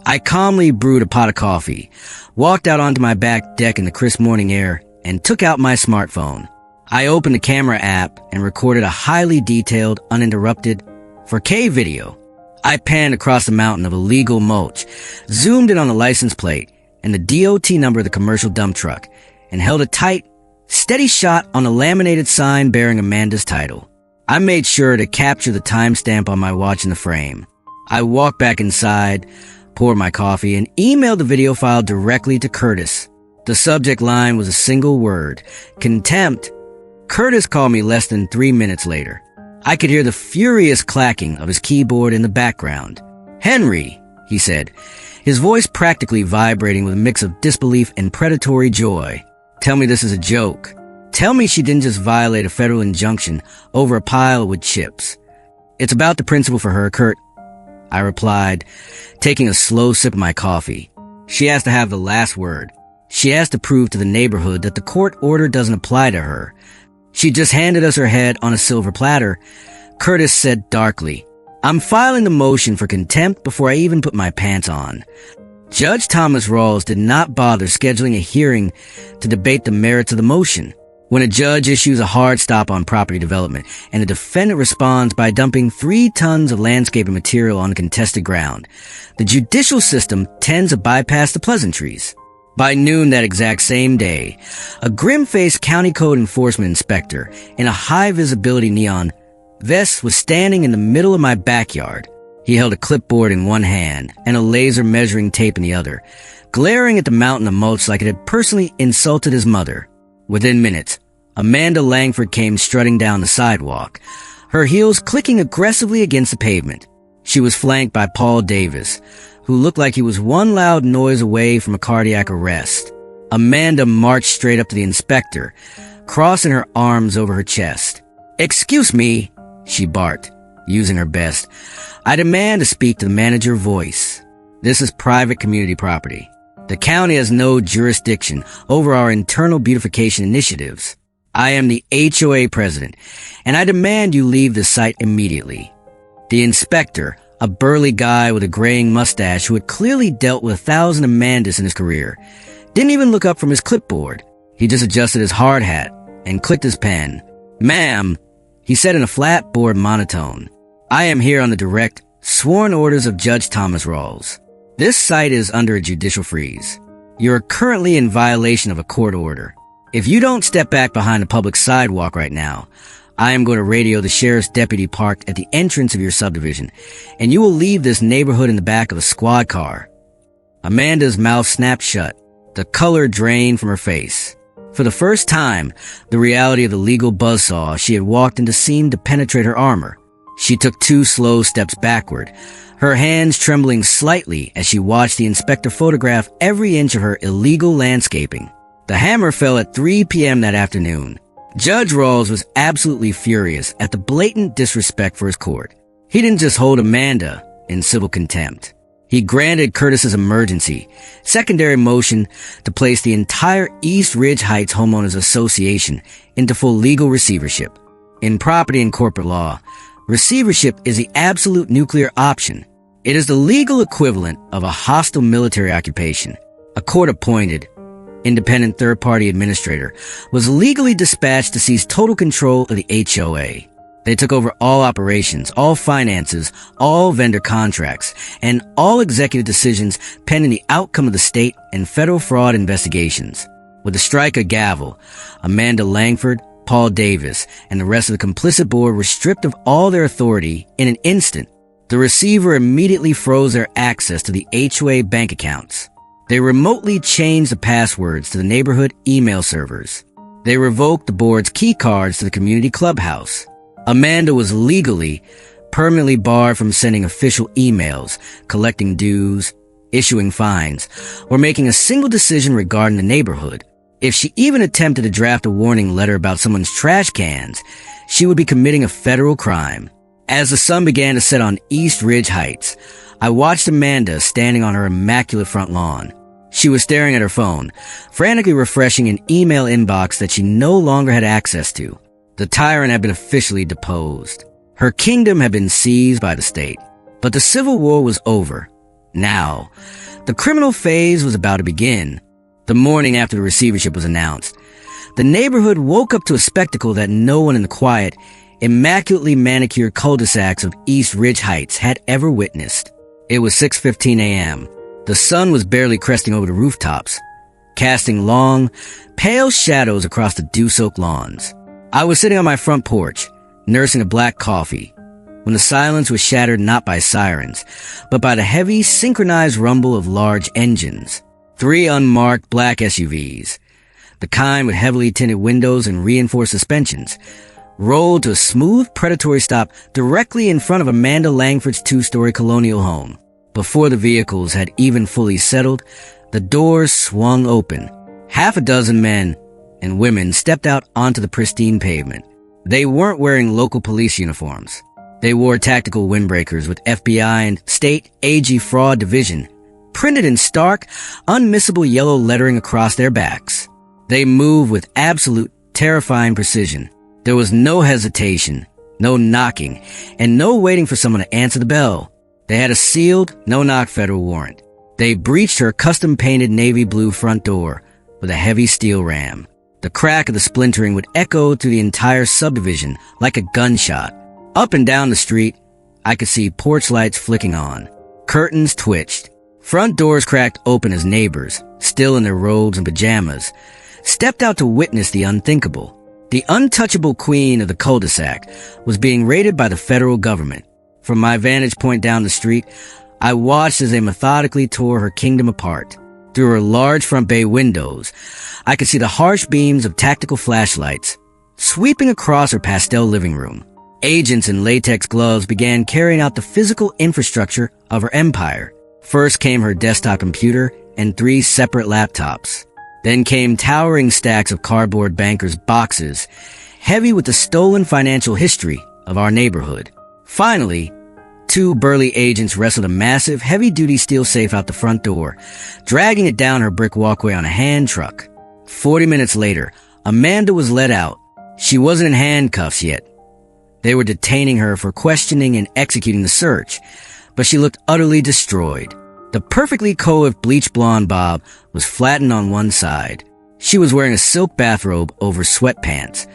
I calmly brewed a pot of coffee, walked out onto my back deck in the crisp morning air, and took out my smartphone. I opened the camera app and recorded a highly detailed, uninterrupted 4K video. I panned across the mountain of illegal mulch, zoomed in on the license plate and the DOT number of the commercial dump truck, and held a tight, steady shot on the laminated sign bearing Amanda's title. I made sure to capture the timestamp on my watch in the frame. I walked back inside, poured my coffee, and emailed the video file directly to Curtis. The subject line was a single word: contempt. Curtis called me less than 3 minutes later. I could hear the furious clacking of his keyboard in the background. "Henry," he said, his voice practically vibrating with a mix of disbelief and predatory joy. "Tell me this is a joke. Tell me she didn't just violate a federal injunction over a pile of wood chips. It's about the principle for her, Kurt," I replied, taking a slow sip of my coffee. "She has to have the last word. She has to prove to the neighborhood that the court order doesn't apply to her. She just handed us her head on a silver platter." Curtis said darkly, "I'm filing the motion for contempt before I even put my pants on." Judge Thomas Rawls did not bother scheduling a hearing to debate the merits of the motion. When a judge issues a hard stop on property development and a defendant responds by dumping 3 tons of landscaping material on contested ground, the judicial system tends to bypass the pleasantries. By noon that exact same day, a grim-faced county code enforcement inspector in a high-visibility neon vest was standing in the middle of my backyard. He held a clipboard in one hand and a laser measuring tape in the other, glaring at the mountain of mulch like it had personally insulted his mother. Within minutes, Amanda Langford came strutting down the sidewalk, her heels clicking aggressively against the pavement. She was flanked by Paul Davis, who looked like he was one loud noise away from a cardiac arrest. Amanda marched straight up to the inspector, crossing her arms over her chest. "Excuse me," she barked, using her best. "I demand to speak to the manager voice. This is private community property. The county has no jurisdiction over our internal beautification initiatives. I am the HOA president, and I demand you leave the site immediately." The inspector, a burly guy with a graying mustache who had clearly dealt with 1,000 Amandas in his career, didn't even look up from his clipboard. He just adjusted his hard hat and clicked his pen. "Ma'am," he said in a flat, bored monotone, "I am here on the direct, sworn orders of Judge Thomas Rawls. This site is under a judicial freeze. You are currently in violation of a court order. If you don't step back behind the public sidewalk right now, I am going to radio the sheriff's deputy parked at the entrance of your subdivision, and you will leave this neighborhood in the back of a squad car." Amanda's mouth snapped shut. The color drained from her face. For the first time, the reality of the legal buzzsaw she had walked into seemed to penetrate her armor. She took 2 slow steps backward, her hands trembling slightly as she watched the inspector photograph every inch of her illegal landscaping. The hammer fell at 3 p.m. that afternoon. Judge Rawls was absolutely furious at the blatant disrespect for his court. He didn't just hold Amanda in civil contempt. He granted Curtis's emergency, secondary motion to place the entire East Ridge Heights Homeowners Association into full legal receivership. In property and corporate law, receivership is the absolute nuclear option. It is the legal equivalent of a hostile military occupation. A court-appointed, independent third-party administrator was legally dispatched to seize total control of the HOA. They took over all operations, all finances, all vendor contracts, and all executive decisions pending the outcome of the state and federal fraud investigations. With the strike of gavel, Amanda Langford, Paul Davis, and the rest of the complicit board were stripped of all their authority in an instant. The receiver immediately froze their access to the HOA bank accounts. They remotely changed the passwords to the neighborhood email servers. They revoked the board's key cards to the community clubhouse. Amanda was legally, permanently barred from sending official emails, collecting dues, issuing fines, or making a single decision regarding the neighborhood. If she even attempted to draft a warning letter about someone's trash cans, she would be committing a federal crime. As the sun began to set on East Ridge Heights, I watched Amanda standing on her immaculate front lawn. She was staring at her phone, frantically refreshing an email inbox that she no longer had access to. The tyrant had been officially deposed. Her kingdom had been seized by the state. But the civil war was over. Now, the criminal phase was about to begin. The morning after the receivership was announced, the neighborhood woke up to a spectacle that no one in the quiet, immaculately manicured cul-de-sacs of East Ridge Heights had ever witnessed. It was 6:15 a.m. The sun was barely cresting over the rooftops, casting long, pale shadows across the dew-soaked lawns. I was sitting on my front porch, nursing a black coffee, when the silence was shattered not by sirens, but by the heavy, synchronized rumble of large engines. 3 unmarked black SUVs, the kind with heavily tinted windows and reinforced suspensions, rolled to a smooth, predatory stop directly in front of Amanda Langford's 2-story colonial home. Before the vehicles had even fully settled, the doors swung open. Half a dozen men and women stepped out onto the pristine pavement. They weren't wearing local police uniforms. They wore tactical windbreakers with FBI and State AG Fraud Division printed in stark, unmissable yellow lettering across their backs. They moved with absolute, terrifying precision. There was no hesitation, no knocking, and no waiting for someone to answer the bell. They had a sealed, no-knock federal warrant. They breached her custom-painted navy blue front door with a heavy steel ram. The crack of the splintering would echo through the entire subdivision like a gunshot. Up and down the street, I could see porch lights flicking on. Curtains twitched. Front doors cracked open as neighbors, still in their robes and pajamas, stepped out to witness the unthinkable. The untouchable queen of the cul-de-sac was being raided by the federal government. From my vantage point down the street, I watched as they methodically tore her kingdom apart. Through her large front bay windows, I could see the harsh beams of tactical flashlights sweeping across her pastel living room. Agents in latex gloves began carrying out the physical infrastructure of her empire. First came her desktop computer and 3 separate laptops. Then came towering stacks of cardboard bankers' boxes, heavy with the stolen financial history of our neighborhood. Finally, 2 burly agents wrestled a massive, heavy-duty steel safe out the front door, dragging it down her brick walkway on a hand truck. 40 minutes later, Amanda was let out. She wasn't in handcuffs yet. They were detaining her for questioning and executing the search, but she looked utterly destroyed. The perfectly coiffed bleach blonde bob was flattened on one side. She was wearing a silk bathrobe over sweatpants,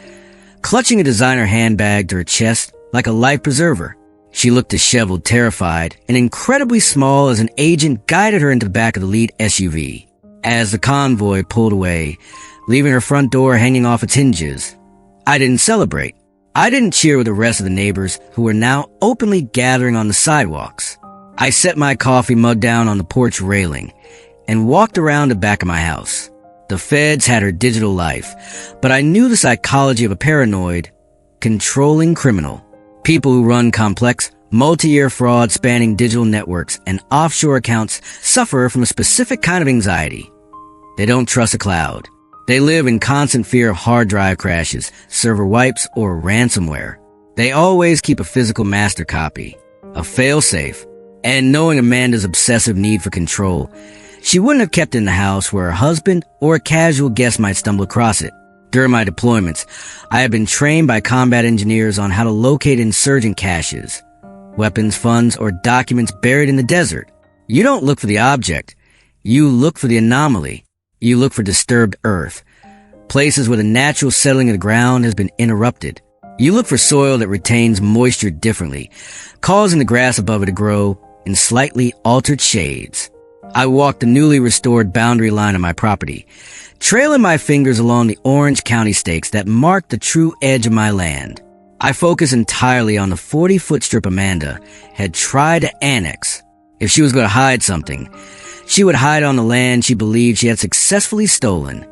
clutching a designer handbag to her chest like a life preserver. She looked disheveled, terrified, and incredibly small as an agent guided her into the back of the lead SUV. As the convoy pulled away, leaving her front door hanging off its hinges, I didn't celebrate. I didn't cheer with the rest of the neighbors who were now openly gathering on the sidewalks. I set my coffee mug down on the porch railing and walked around the back of my house. The feds had her digital life, but I knew the psychology of a paranoid, controlling criminal. People who run complex, multi-year fraud spanning digital networks and offshore accounts suffer from a specific kind of anxiety. They don't trust a cloud. They live in constant fear of hard drive crashes, server wipes, or ransomware. They always keep a physical master copy, a failsafe. And knowing Amanda's obsessive need for control, she wouldn't have kept it in the house where her husband or a casual guest might stumble across it. During my deployments, I have been trained by combat engineers on how to locate insurgent caches, weapons, funds, or documents buried in the desert. You don't look for the object. You look for the anomaly. You look for disturbed earth, places where the natural settling of the ground has been interrupted. You look for soil that retains moisture differently, causing the grass above it to grow in slightly altered shades. I walked the newly restored boundary line of my property, trailing my fingers along the orange county stakes that marked the true edge of my land. I focused entirely on the 40-foot strip Amanda had tried to annex. If she was going to hide something, she would hide on the land she believed she had successfully stolen.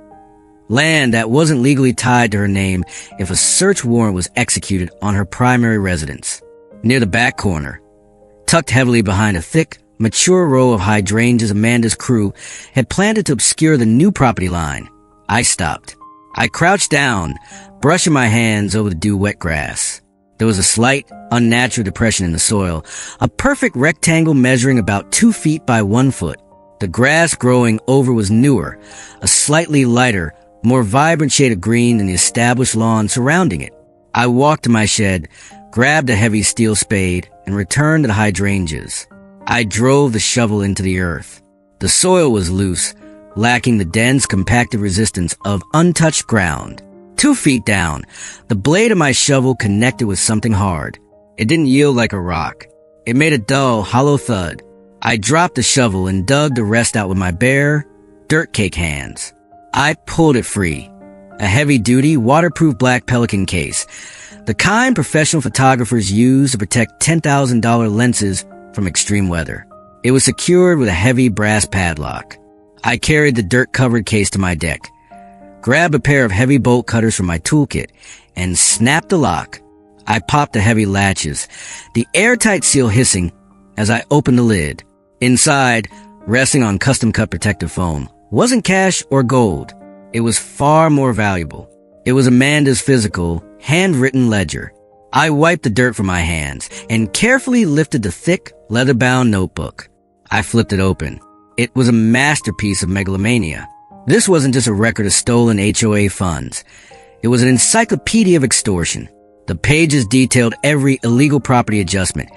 Land that wasn't legally tied to her name if a search warrant was executed on her primary residence. Near the back corner, tucked heavily behind a thick, mature row of hydrangeas Amanda's crew had planted to obscure the new property line, I stopped. I crouched down, brushing my hands over the dew-wet grass. There was a slight, unnatural depression in the soil, a perfect rectangle measuring about 2 feet by 1 foot. The grass growing over was newer, a slightly lighter, more vibrant shade of green than the established lawn surrounding it. I walked to my shed, grabbed a heavy steel spade, and returned to the hydrangeas. I drove the shovel into the earth. The soil was loose, lacking the dense, compacted resistance of untouched ground. 2 feet down, the blade of my shovel connected with something hard. It didn't yield like a rock. It made a dull, hollow thud. I dropped the shovel and dug the rest out with my bare, dirt-cake hands. I pulled it free. A heavy-duty, waterproof black Pelican case, The kind professional photographers use to protect $10,000 lenses from extreme weather. It was secured with a heavy brass padlock. I carried the dirt-covered case to my deck, grabbed a pair of heavy bolt cutters from my toolkit, and snapped the lock. I popped the heavy latches, the airtight seal hissing as I opened the lid. Inside, resting on custom-cut protective foam, wasn't cash or gold. It was far more valuable. It was Amanda's physical, handwritten ledger. I wiped the dirt from my hands and carefully lifted the thick, leather-bound notebook. I flipped it open. It was a masterpiece of megalomania. This wasn't just a record of stolen HOA funds. It was an encyclopedia of extortion. The pages detailed every illegal property adjustment,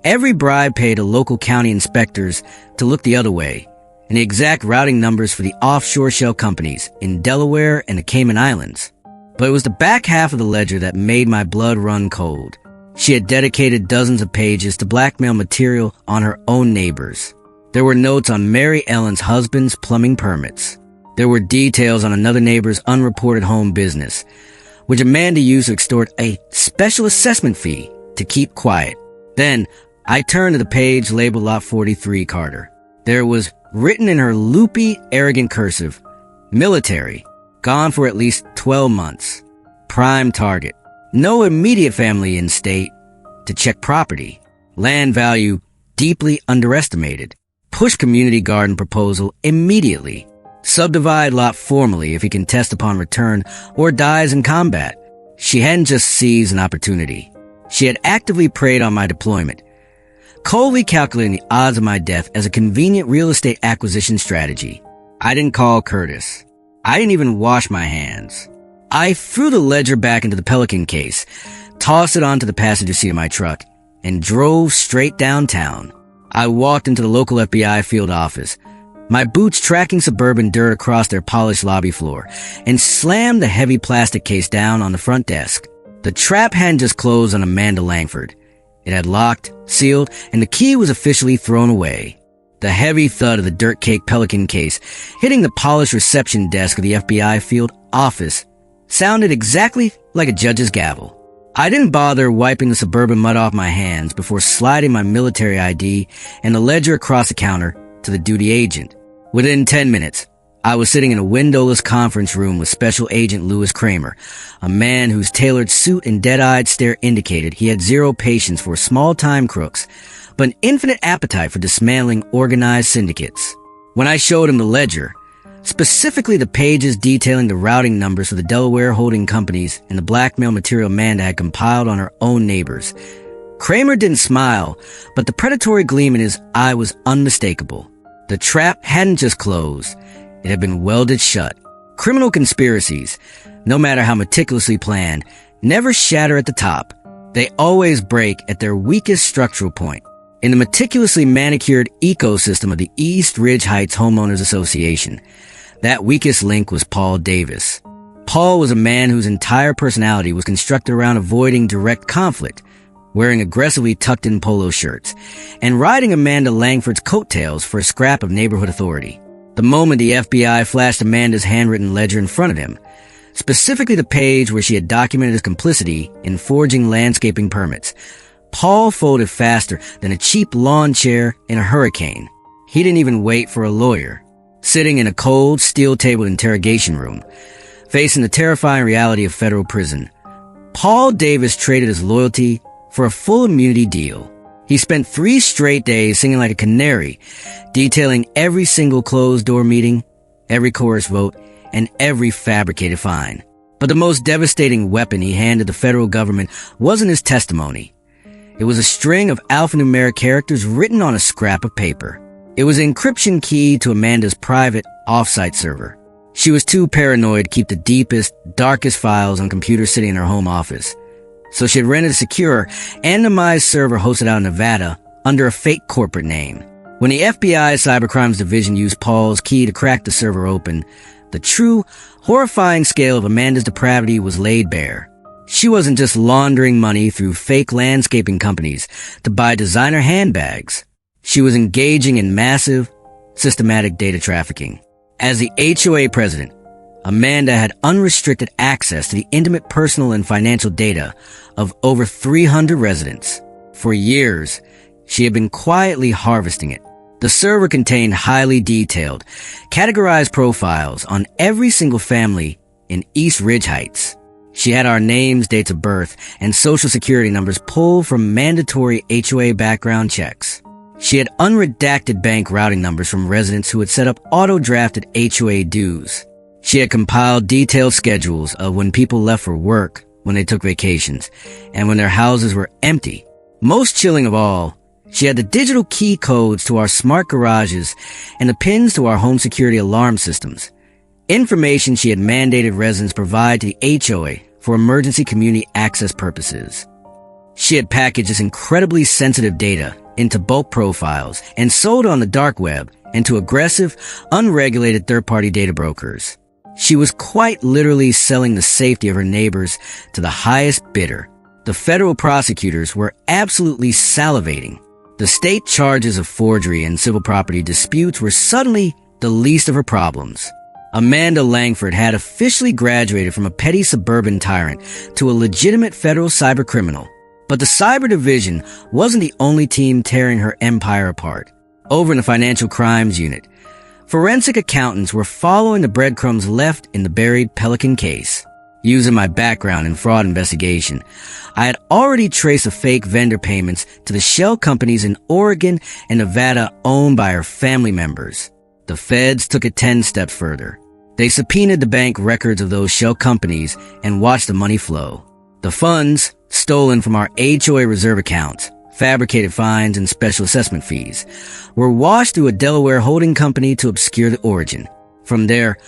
every bribe paid to local county inspectors to look the other way, and the exact routing numbers for the offshore shell companies in Delaware and the Cayman Islands. But it was the back half of the ledger that made my blood run cold. She had dedicated dozens of pages to blackmail material on her own neighbors. There were notes on Mary Ellen's husband's plumbing permits. There were details on another neighbor's unreported home business, which Amanda used to extort a special assessment fee to keep quiet. Then, I turned to the page labeled Lot 43, Carter. There was, written in her loopy, arrogant cursive, military, gone for at least 12 months. Prime target. No immediate family in state. To check property. Land value deeply underestimated. Push community garden proposal immediately. Subdivide lot formally if he can test upon return or dies in combat. She hadn't just seized an opportunity. She had actively preyed on my deployment, coldly calculating the odds of my death as a convenient real estate acquisition strategy. I didn't call Curtis. I didn't even wash my hands. I threw the ledger back into the Pelican case, tossed it onto the passenger seat of my truck, and drove straight downtown. I walked into the local FBI field office, my boots tracking suburban dirt across their polished lobby floor, and slammed the heavy plastic case down on the front desk. The trap hadn't just closed on Amanda Langford. It had locked, sealed, and the key was officially thrown away. The heavy thud of the dirt-caked Pelican case hitting the polished reception desk of the FBI field office sounded exactly like a judge's gavel. I didn't bother wiping the suburban mud off my hands before sliding my military ID and the ledger across the counter to the duty agent. Within 10 minutes, I was sitting in a windowless conference room with Special Agent Louis Kramer, a man whose tailored suit and dead-eyed stare indicated he had zero patience for small-time crooks, but an infinite appetite for dismantling organized syndicates. When I showed him the ledger, specifically the pages detailing the routing numbers for the Delaware holding companies and the blackmail material Amanda had compiled on her own neighbors, Kramer didn't smile, but the predatory gleam in his eye was unmistakable. The trap hadn't just closed, it had been welded shut. Criminal conspiracies, no matter how meticulously planned, never shatter at the top. They always break at their weakest structural point. In the meticulously manicured ecosystem of the East Ridge Heights Homeowners Association, that weakest link was Paul Davis. Paul was a man whose entire personality was constructed around avoiding direct conflict, wearing aggressively tucked-in polo shirts, and riding Amanda Langford's coattails for a scrap of neighborhood authority. The moment the FBI flashed Amanda's handwritten ledger in front of him, specifically the page where she had documented his complicity in forging landscaping permits, Paul folded faster than a cheap lawn chair in a hurricane. He didn't even wait for a lawyer. Sitting in a cold, steel-tabled interrogation room, facing the terrifying reality of federal prison, Paul Davis traded his loyalty for a full immunity deal. He spent 3 straight days singing like a canary, detailing every single closed-door meeting, every chorus vote, and every fabricated fine. But the most devastating weapon he handed the federal government wasn't his testimony. It was a string of alphanumeric characters written on a scrap of paper. It was an encryption key to Amanda's private, off-site server. She was too paranoid to keep the deepest, darkest files on computers sitting in her home office. So she had rented a secure, anonymized server hosted out in Nevada under a fake corporate name. When the FBI Cybercrimes Division used Paul's key to crack the server open, the true, horrifying scale of Amanda's depravity was laid bare. She wasn't just laundering money through fake landscaping companies to buy designer handbags. She was engaging in massive, systematic data trafficking. As the HOA president, Amanda had unrestricted access to the intimate personal and financial data of over 300 residents. For years, she had been quietly harvesting it. The server contained highly detailed, categorized profiles on every single family in East Ridge Heights. She had our names, dates of birth, and social security numbers pulled from mandatory HOA background checks. She had unredacted bank routing numbers from residents who had set up auto-drafted HOA dues. She had compiled detailed schedules of when people left for work, when they took vacations, and when their houses were empty. Most chilling of all, she had the digital key codes to our smart garages and the pins to our home security alarm systems. Information she had mandated residents provide to the HOA for emergency community access purposes. She had packaged this incredibly sensitive data into bulk profiles and sold on the dark web and to aggressive, unregulated third-party data brokers. She was quite literally selling the safety of her neighbors to the highest bidder. The federal prosecutors were absolutely salivating. The state charges of forgery and civil property disputes were suddenly the least of her problems. Amanda Langford had officially graduated from a petty suburban tyrant to a legitimate federal cybercriminal. But the cyber division wasn't the only team tearing her empire apart. Over in the financial crimes unit, forensic accountants were following the breadcrumbs left in the buried Pelican case. Using my background in fraud investigation, I had already traced the fake vendor payments to the shell companies in Oregon and Nevada owned by her family members. The feds took it 10 steps further. They subpoenaed the bank records of those shell companies and watched the money flow. The funds, stolen from our HOA reserve accounts, fabricated fines and special assessment fees, were washed through a Delaware holding company to obscure the origin. From there,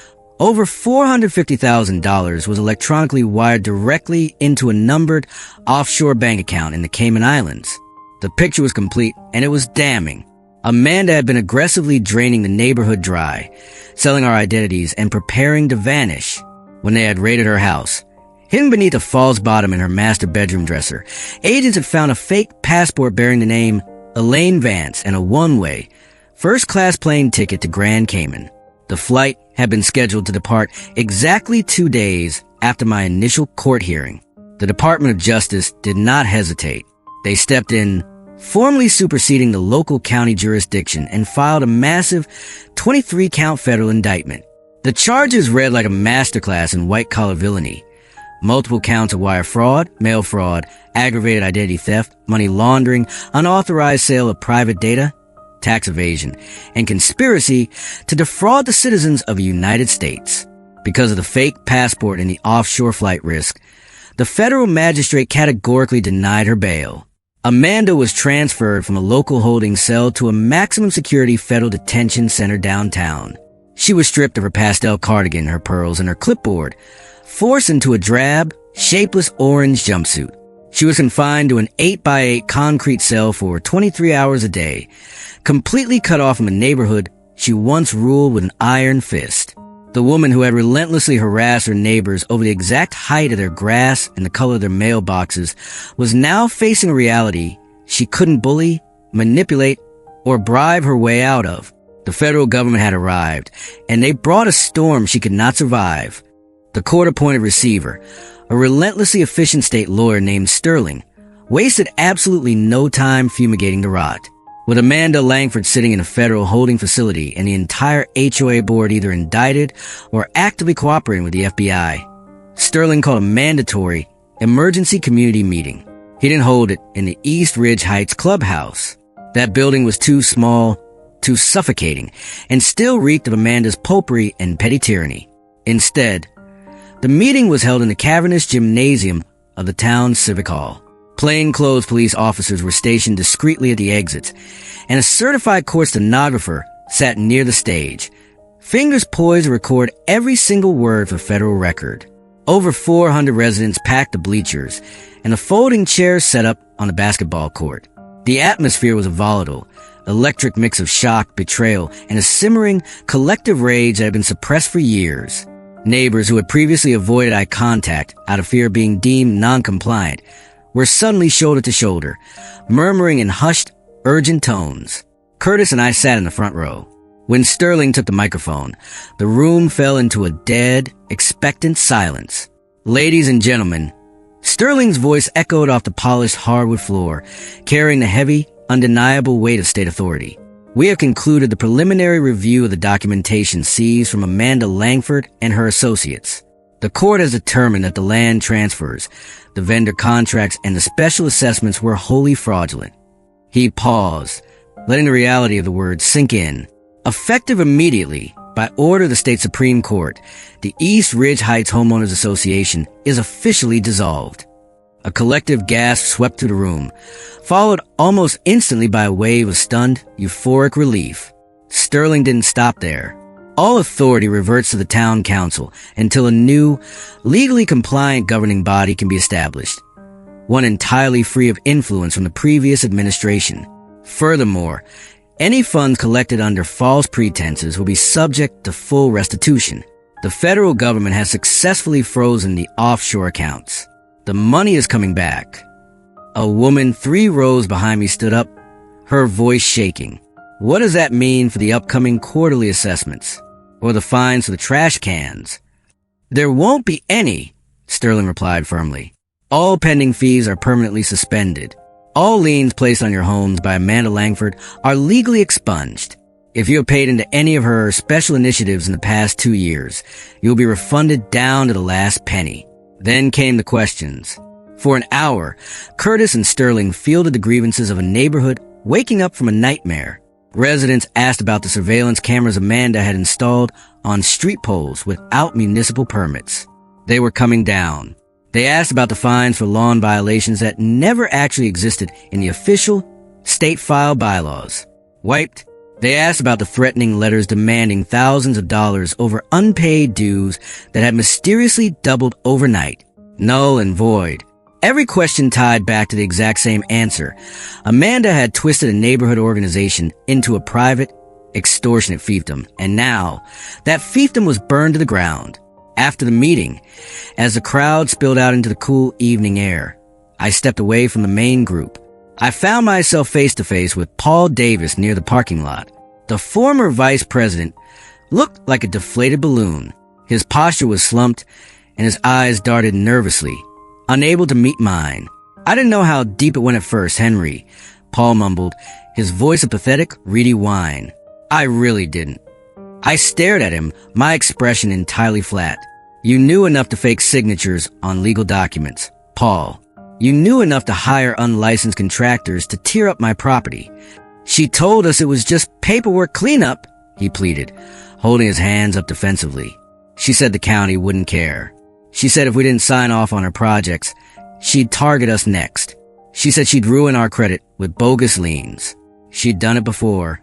over $450,000 was electronically wired directly into a numbered offshore bank account in the Cayman Islands. The picture was complete, and it was damning. Amanda had been aggressively draining the neighborhood dry, selling our identities and preparing to vanish. When they had raided her house, hidden beneath a false bottom in her master bedroom dresser, agents had found a fake passport bearing the name Elaine Vance and a one-way, first-class plane ticket to Grand Cayman. The flight had been scheduled to depart exactly 2 days after my initial court hearing. The Department of Justice did not hesitate. They stepped in, formally superseding the local county jurisdiction, and filed a massive 23-count federal indictment. The charges read like a masterclass in white-collar villainy. Multiple counts of wire fraud, mail fraud, aggravated identity theft, money laundering, unauthorized sale of private data, tax evasion, and conspiracy to defraud the citizens of the United States. Because of the fake passport and the offshore flight risk, the federal magistrate categorically denied her bail. Amanda was transferred from a local holding cell to a maximum security federal detention center downtown. She was stripped of her pastel cardigan, her pearls, and her clipboard, forced into a drab, shapeless orange jumpsuit. She was confined to an 8x8 concrete cell for 23 hours a day, completely cut off from a neighborhood she once ruled with an iron fist. The woman who had relentlessly harassed her neighbors over the exact height of their grass and the color of their mailboxes was now facing a reality she couldn't bully, manipulate, or bribe her way out of. The federal government had arrived, and they brought a storm she could not survive. The court-appointed receiver, a relentlessly efficient state lawyer named Sterling, wasted absolutely no time fumigating the rot. With Amanda Langford sitting in a federal holding facility and the entire HOA board either indicted or actively cooperating with the FBI, Sterling called a mandatory emergency community meeting. He didn't hold it in the East Ridge Heights clubhouse. That building was too small, too suffocating, and still reeked of Amanda's popery and petty tyranny. Instead, the meeting was held in the cavernous gymnasium of the town's civic hall. Plainclothes police officers were stationed discreetly at the exits, and a certified court stenographer sat near the stage, fingers poised to record every single word for federal record. Over 400 residents packed the bleachers, and the folding chairs set up on the basketball court. The atmosphere was a volatile, electric mix of shock, betrayal, and a simmering, collective rage that had been suppressed for years. Neighbors who had previously avoided eye contact out of fear of being deemed non-compliant were suddenly shoulder to shoulder, murmuring in hushed, urgent tones. Curtis and I sat in the front row. When Sterling took the microphone, the room fell into a dead, expectant silence. Ladies and gentlemen, Sterling's voice echoed off the polished hardwood floor, carrying the heavy, undeniable weight of state authority. We have concluded the preliminary review of the documentation seized from Amanda Langford and her associates. The court has determined that the land transfers, the vendor contracts, and the special assessments were wholly fraudulent. He paused, letting the reality of the words sink in. Effective immediately, by order of the state Supreme Court, the East Ridge Heights Homeowners Association is officially dissolved. A collective gasp swept through the room, followed almost instantly by a wave of stunned, euphoric relief. Sterling didn't stop there. All authority reverts to the town council until a new, legally compliant governing body can be established, one entirely free of influence from the previous administration. Furthermore, any funds collected under false pretenses will be subject to full restitution. The federal government has successfully frozen the offshore accounts. The money is coming back. A woman 3 rows behind me stood up, her voice shaking. What does that mean for the upcoming quarterly assessments? Or the fines for the trash cans? There won't be any, Sterling replied firmly. All pending fees are permanently suspended. All liens placed on your homes by Amanda Langford are legally expunged. If you have paid into any of her special initiatives in the past 2 years, you will be refunded down to the last penny. Then came the questions. For an hour, Curtis and Sterling fielded the grievances of a neighborhood waking up from a nightmare. Residents asked about the surveillance cameras Amanda had installed on street poles without municipal permits. They were coming down. They asked about the fines for lawn violations that never actually existed in the official state file bylaws. Wiped. They asked about the threatening letters demanding thousands of dollars over unpaid dues that had mysteriously doubled overnight. Null and void. Every question tied back to the exact same answer. Amanda had twisted a neighborhood organization into a private, extortionate fiefdom, and now that fiefdom was burned to the ground. After the meeting, as the crowd spilled out into the cool evening air, I stepped away from the main group. I found myself face to face with Paul Davis near the parking lot. The former vice president looked like a deflated balloon. His posture was slumped, and his eyes darted nervously, unable to meet mine. I didn't know how deep it went at first, Henry, Paul mumbled, his voice a pathetic, reedy whine. I really didn't. I stared at him, my expression entirely flat. You knew enough to fake signatures on legal documents, Paul. You knew enough to hire unlicensed contractors to tear up my property. She told us it was just paperwork cleanup, he pleaded, holding his hands up defensively. She said the county wouldn't care. She said if we didn't sign off on her projects, she'd target us next. She said she'd ruin our credit with bogus liens. She'd done it before.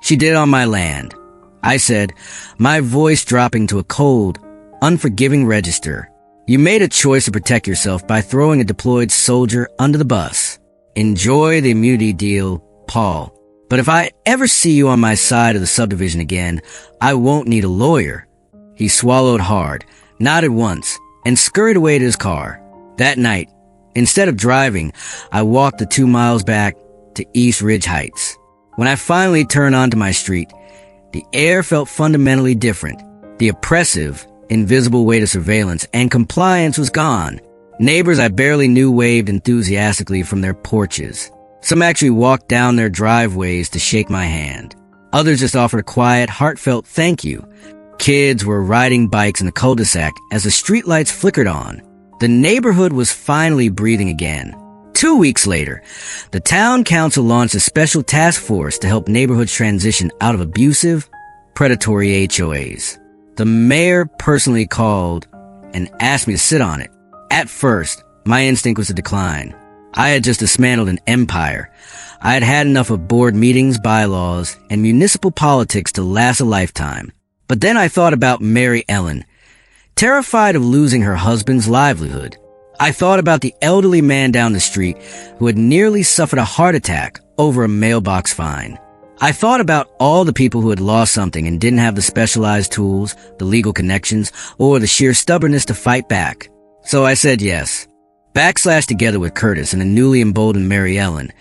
She did it on my land. I said, my voice dropping to a cold, unforgiving register. You made a choice to protect yourself by throwing a deployed soldier under the bus. Enjoy the immunity deal, Paul. But if I ever see you on my side of the subdivision again, I won't need a lawyer. He swallowed hard, nodded once, and scurried away to his car. That night, instead of driving, I walked the 2 miles back to East Ridge Heights. When I finally turned onto my street, the air felt fundamentally different. The oppressive, invisible weight of surveillance and compliance was gone. Neighbors I barely knew waved enthusiastically from their porches. Some actually walked down their driveways to shake my hand. Others just offered a quiet, heartfelt thank you. Kids were riding bikes in the cul-de-sac as the streetlights flickered on. The neighborhood was finally breathing again. 2 weeks later, the town council launched a special task force to help neighborhoods transition out of abusive, predatory HOAs. The mayor personally called and asked me to sit on it. At first, my instinct was to decline. I had just dismantled an empire. I had had enough of board meetings, bylaws, and municipal politics to last a lifetime. But then I thought about Mary Ellen, terrified of losing her husband's livelihood. I thought about the elderly man down the street who had nearly suffered a heart attack over a mailbox fine. I thought about all the people who had lost something and didn't have the specialized tools, the legal connections, or the sheer stubbornness to fight back. So I said yes. Backslash together with Curtis and a newly emboldened Mary Ellen,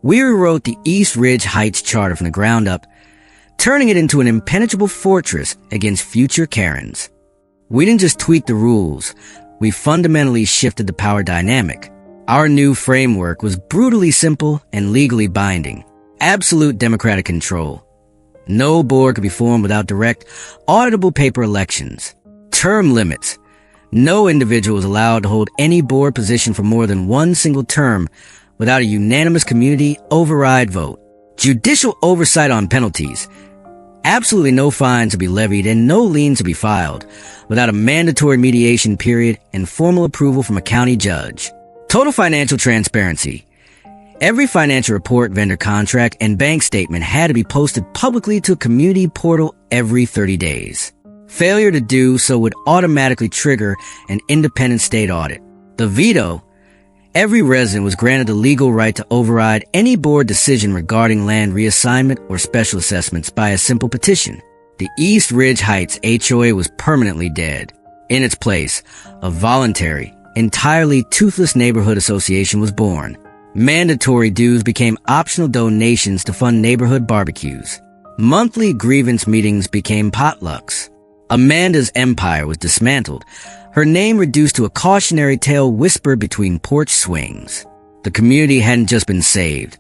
we rewrote the East Ridge Heights Charter from the ground up, turning it into an impenetrable fortress against future Karens. We didn't just tweak the rules, we fundamentally shifted the power dynamic. Our new framework was brutally simple and legally binding. Absolute democratic control. No board could be formed without direct, auditable paper elections. Term limits. No individual is allowed to hold any board position for more than one single term without a unanimous community override vote. Judicial oversight on penalties. Absolutely no fines to be levied and no liens to be filed without a mandatory mediation period and formal approval from a county judge. Total financial transparency. Every financial report, vendor contract, and bank statement had to be posted publicly to a community portal every 30 days. Failure to do so would automatically trigger an independent state audit. The veto. Every resident was granted the legal right to override any board decision regarding land reassignment or special assessments by a simple petition. The East Ridge Heights HOA was permanently dead. In its place, a voluntary, entirely toothless neighborhood association was born. Mandatory dues became optional donations to fund neighborhood barbecues. Monthly grievance meetings became potlucks. Amanda's empire was dismantled, her name reduced to a cautionary tale whispered between porch swings. The community hadn't just been saved.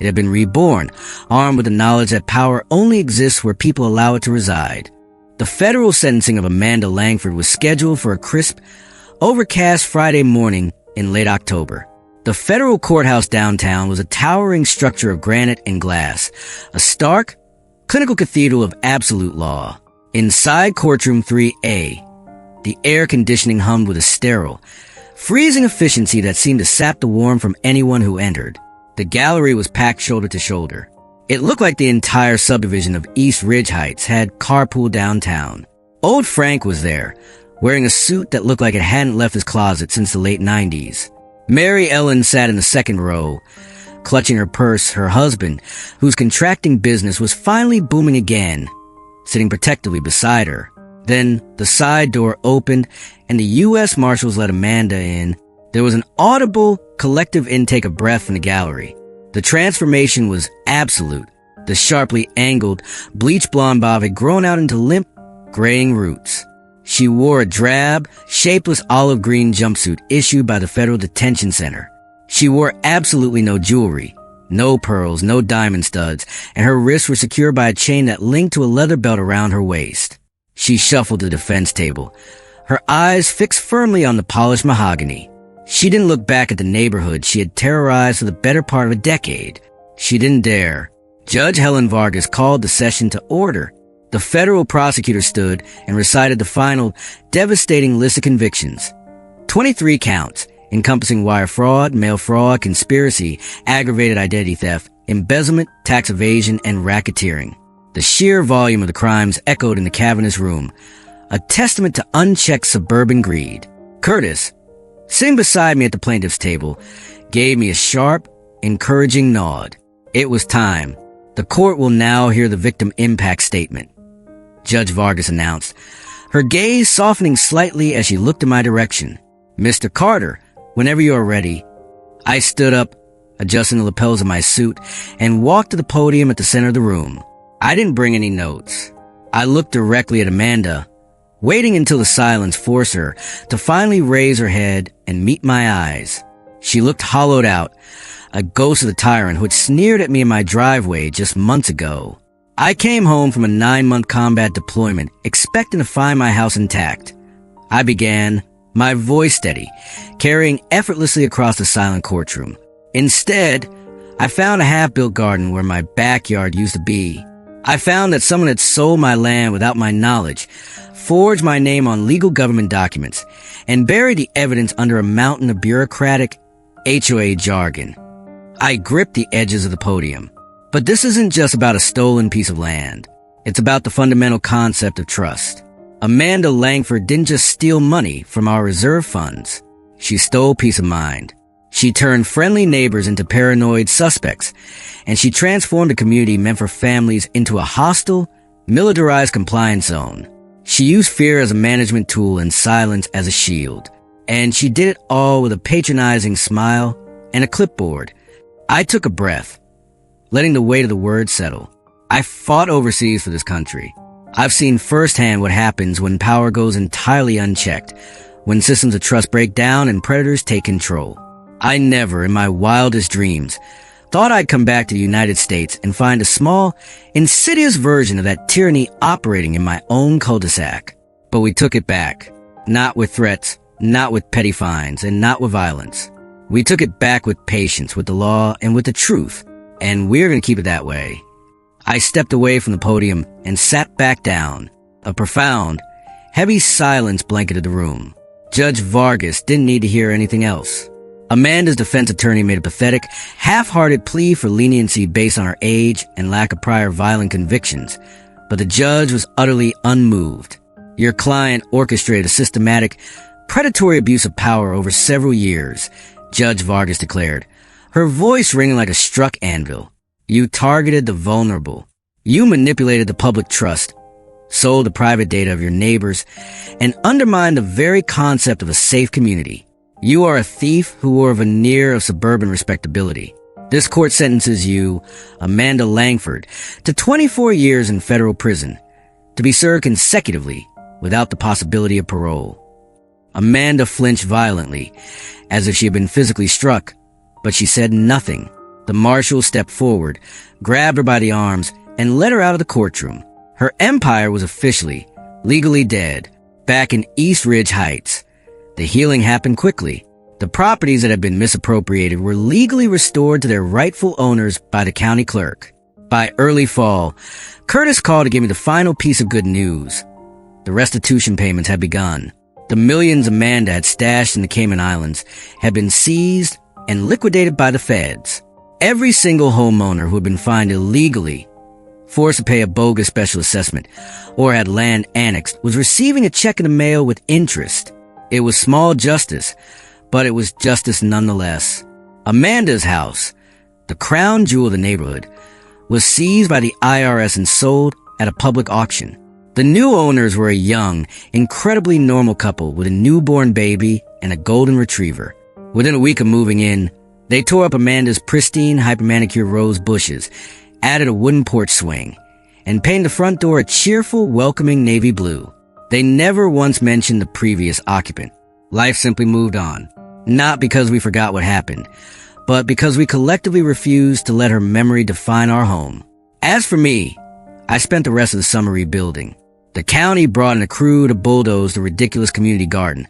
It had been reborn, armed with the knowledge that power only exists where people allow it to reside. The federal sentencing of Amanda Langford was scheduled for a crisp, overcast Friday morning in late October. The federal courthouse downtown was a towering structure of granite and glass, a stark, clinical cathedral of absolute law. Inside Courtroom 3A, the air conditioning hummed with a sterile, freezing efficiency that seemed to sap the warmth from anyone who entered. The gallery was packed shoulder to shoulder. It looked like the entire subdivision of East Ridge Heights had carpooled downtown. Old Frank was there, wearing a suit that looked like it hadn't left his closet since the late 90s. Mary Ellen sat in the second row, clutching her purse, her husband, whose contracting business was finally booming again, sitting protectively beside her. Then the side door opened and the U.S. Marshals let Amanda in. There was an audible, collective intake of breath from the gallery. The transformation was absolute. The sharply angled, bleach blonde bob had grown out into limp, graying roots. She wore a drab, shapeless olive green jumpsuit issued by the Federal Detention Center. She wore absolutely no jewelry, no pearls, no diamond studs, and her wrists were secured by a chain that linked to a leather belt around her waist. She shuffled to the defense table, her eyes fixed firmly on the polished mahogany. She didn't look back at the neighborhood she had terrorized for the better part of a decade. She didn't dare. Judge Helen Vargas called the session to order. The federal prosecutor stood and recited the final, devastating list of convictions. 23 counts, encompassing wire fraud, mail fraud, conspiracy, aggravated identity theft, embezzlement, tax evasion, and racketeering. The sheer volume of the crimes echoed in the cavernous room, a testament to unchecked suburban greed. Curtis, sitting beside me at the plaintiff's table, gave me a sharp, encouraging nod. It was time. The court will now hear the victim impact statement, Judge Vargas announced, her gaze softening slightly as she looked in my direction. Mr. Carter, whenever you are ready. I stood up, adjusting the lapels of my suit, and walked to the podium at the center of the room. I didn't bring any notes. I looked directly at Amanda, waiting until the silence forced her to finally raise her head and meet my eyes. She looked hollowed out, a ghost of the tyrant who had sneered at me in my driveway just months ago. I came home from a 9-month combat deployment, expecting to find my house intact. I began, my voice steady, carrying effortlessly across the silent courtroom. Instead, I found a half-built garden where my backyard used to be. I found that someone had sold my land without my knowledge, forged my name on legal government documents, and buried the evidence under a mountain of bureaucratic HOA jargon. I gripped the edges of the podium. But this isn't just about a stolen piece of land. It's about the fundamental concept of trust. Amanda Langford didn't just steal money from our reserve funds. She stole peace of mind. She turned friendly neighbors into paranoid suspects, and she transformed a community meant for families into a hostile, militarized compliance zone. She used fear as a management tool and silence as a shield. And she did it all with a patronizing smile and a clipboard. I took a breath, letting the weight of the words settle. I fought overseas for this country. I've seen firsthand what happens when power goes entirely unchecked, when systems of trust break down and predators take control. I never, in my wildest dreams, thought I'd come back to the United States and find a small, insidious version of that tyranny operating in my own cul-de-sac. But we took it back. Not with threats, not with petty fines, and not with violence. We took it back with patience, with the law, and with the truth. And we're going to keep it that way. I stepped away from the podium and sat back down. A profound, heavy silence blanketed the room. Judge Vargas didn't need to hear anything else. Amanda's defense attorney made a pathetic, half-hearted plea for leniency based on her age and lack of prior violent convictions, but the judge was utterly unmoved. Your client orchestrated a systematic, predatory abuse of power over several years, Judge Vargas declared, her voice ringing like a struck anvil. You targeted the vulnerable. You manipulated the public trust, sold the private data of your neighbors, and undermined the very concept of a safe community. You are a thief who wore a veneer of suburban respectability. This court sentences you, Amanda Langford, to 24 years in federal prison, to be served consecutively without the possibility of parole. Amanda flinched violently, as if she had been physically struck, but she said nothing. The marshal stepped forward, grabbed her by the arms, and led her out of the courtroom. Her empire was officially, legally dead, back in East Ridge Heights. The healing happened quickly. The properties that had been misappropriated were legally restored to their rightful owners by the county clerk. By early fall, Curtis called to give me the final piece of good news. The restitution payments had begun. The millions Amanda had stashed in the Cayman Islands had been seized and liquidated by the feds. Every single homeowner who had been fined illegally, forced to pay a bogus special assessment, or had land annexed was receiving a check in the mail with interest. It was small justice, but it was justice nonetheless. Amanda's house, the crown jewel of the neighborhood, was seized by the IRS and sold at a public auction. The new owners were a young, incredibly normal couple with a newborn baby and a golden retriever. Within a week of moving in, they tore up Amanda's pristine, hyper-manicured rose bushes, added a wooden porch swing, and painted the front door a cheerful, welcoming navy blue. They never once mentioned the previous occupant. Life simply moved on. Not because we forgot what happened, but because we collectively refused to let her memory define our home. As for me, I spent the rest of the summer rebuilding. The county brought in a crew to bulldoze the ridiculous community garden,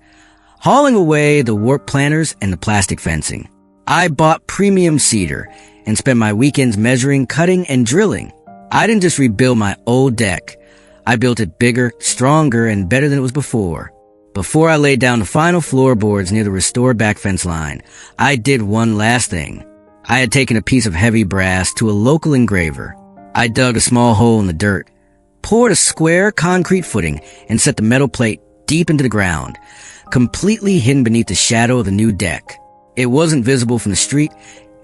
hauling away the warped planters and the plastic fencing. I bought premium cedar and spent my weekends measuring, cutting, and drilling. I didn't just rebuild my old deck. I built it bigger, stronger, and better than it was before. Before I laid down the final floorboards near the restored back fence line, I did one last thing. I had taken a piece of heavy brass to a local engraver. I dug a small hole in the dirt, poured a square concrete footing, and set the metal plate deep into the ground, completely hidden beneath the shadow of the new deck. It wasn't visible from the street,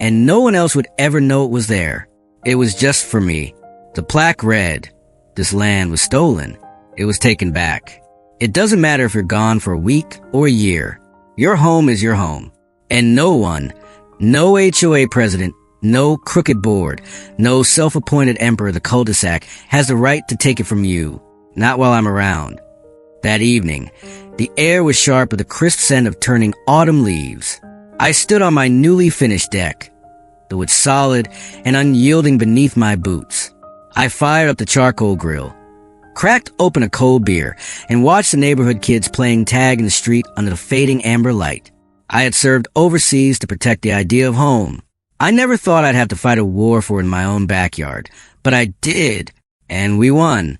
and no one else would ever know it was there. It was just for me. The plaque read, "This land was stolen. It was taken back." It doesn't matter if you're gone for a week or a year. Your home is your home. And no one, no HOA president, no crooked board, no self-appointed emperor of the cul-de-sac has the right to take it from you. Not while I'm around. That evening, the air was sharp with the crisp scent of turning autumn leaves. I stood on my newly finished deck, the wood solid and unyielding beneath my boots. I fired up the charcoal grill, cracked open a cold beer, and watched the neighborhood kids playing tag in the street under the fading amber light. I had served overseas to protect the idea of home. I never thought I'd have to fight a war for it in my own backyard, but I did, and we won.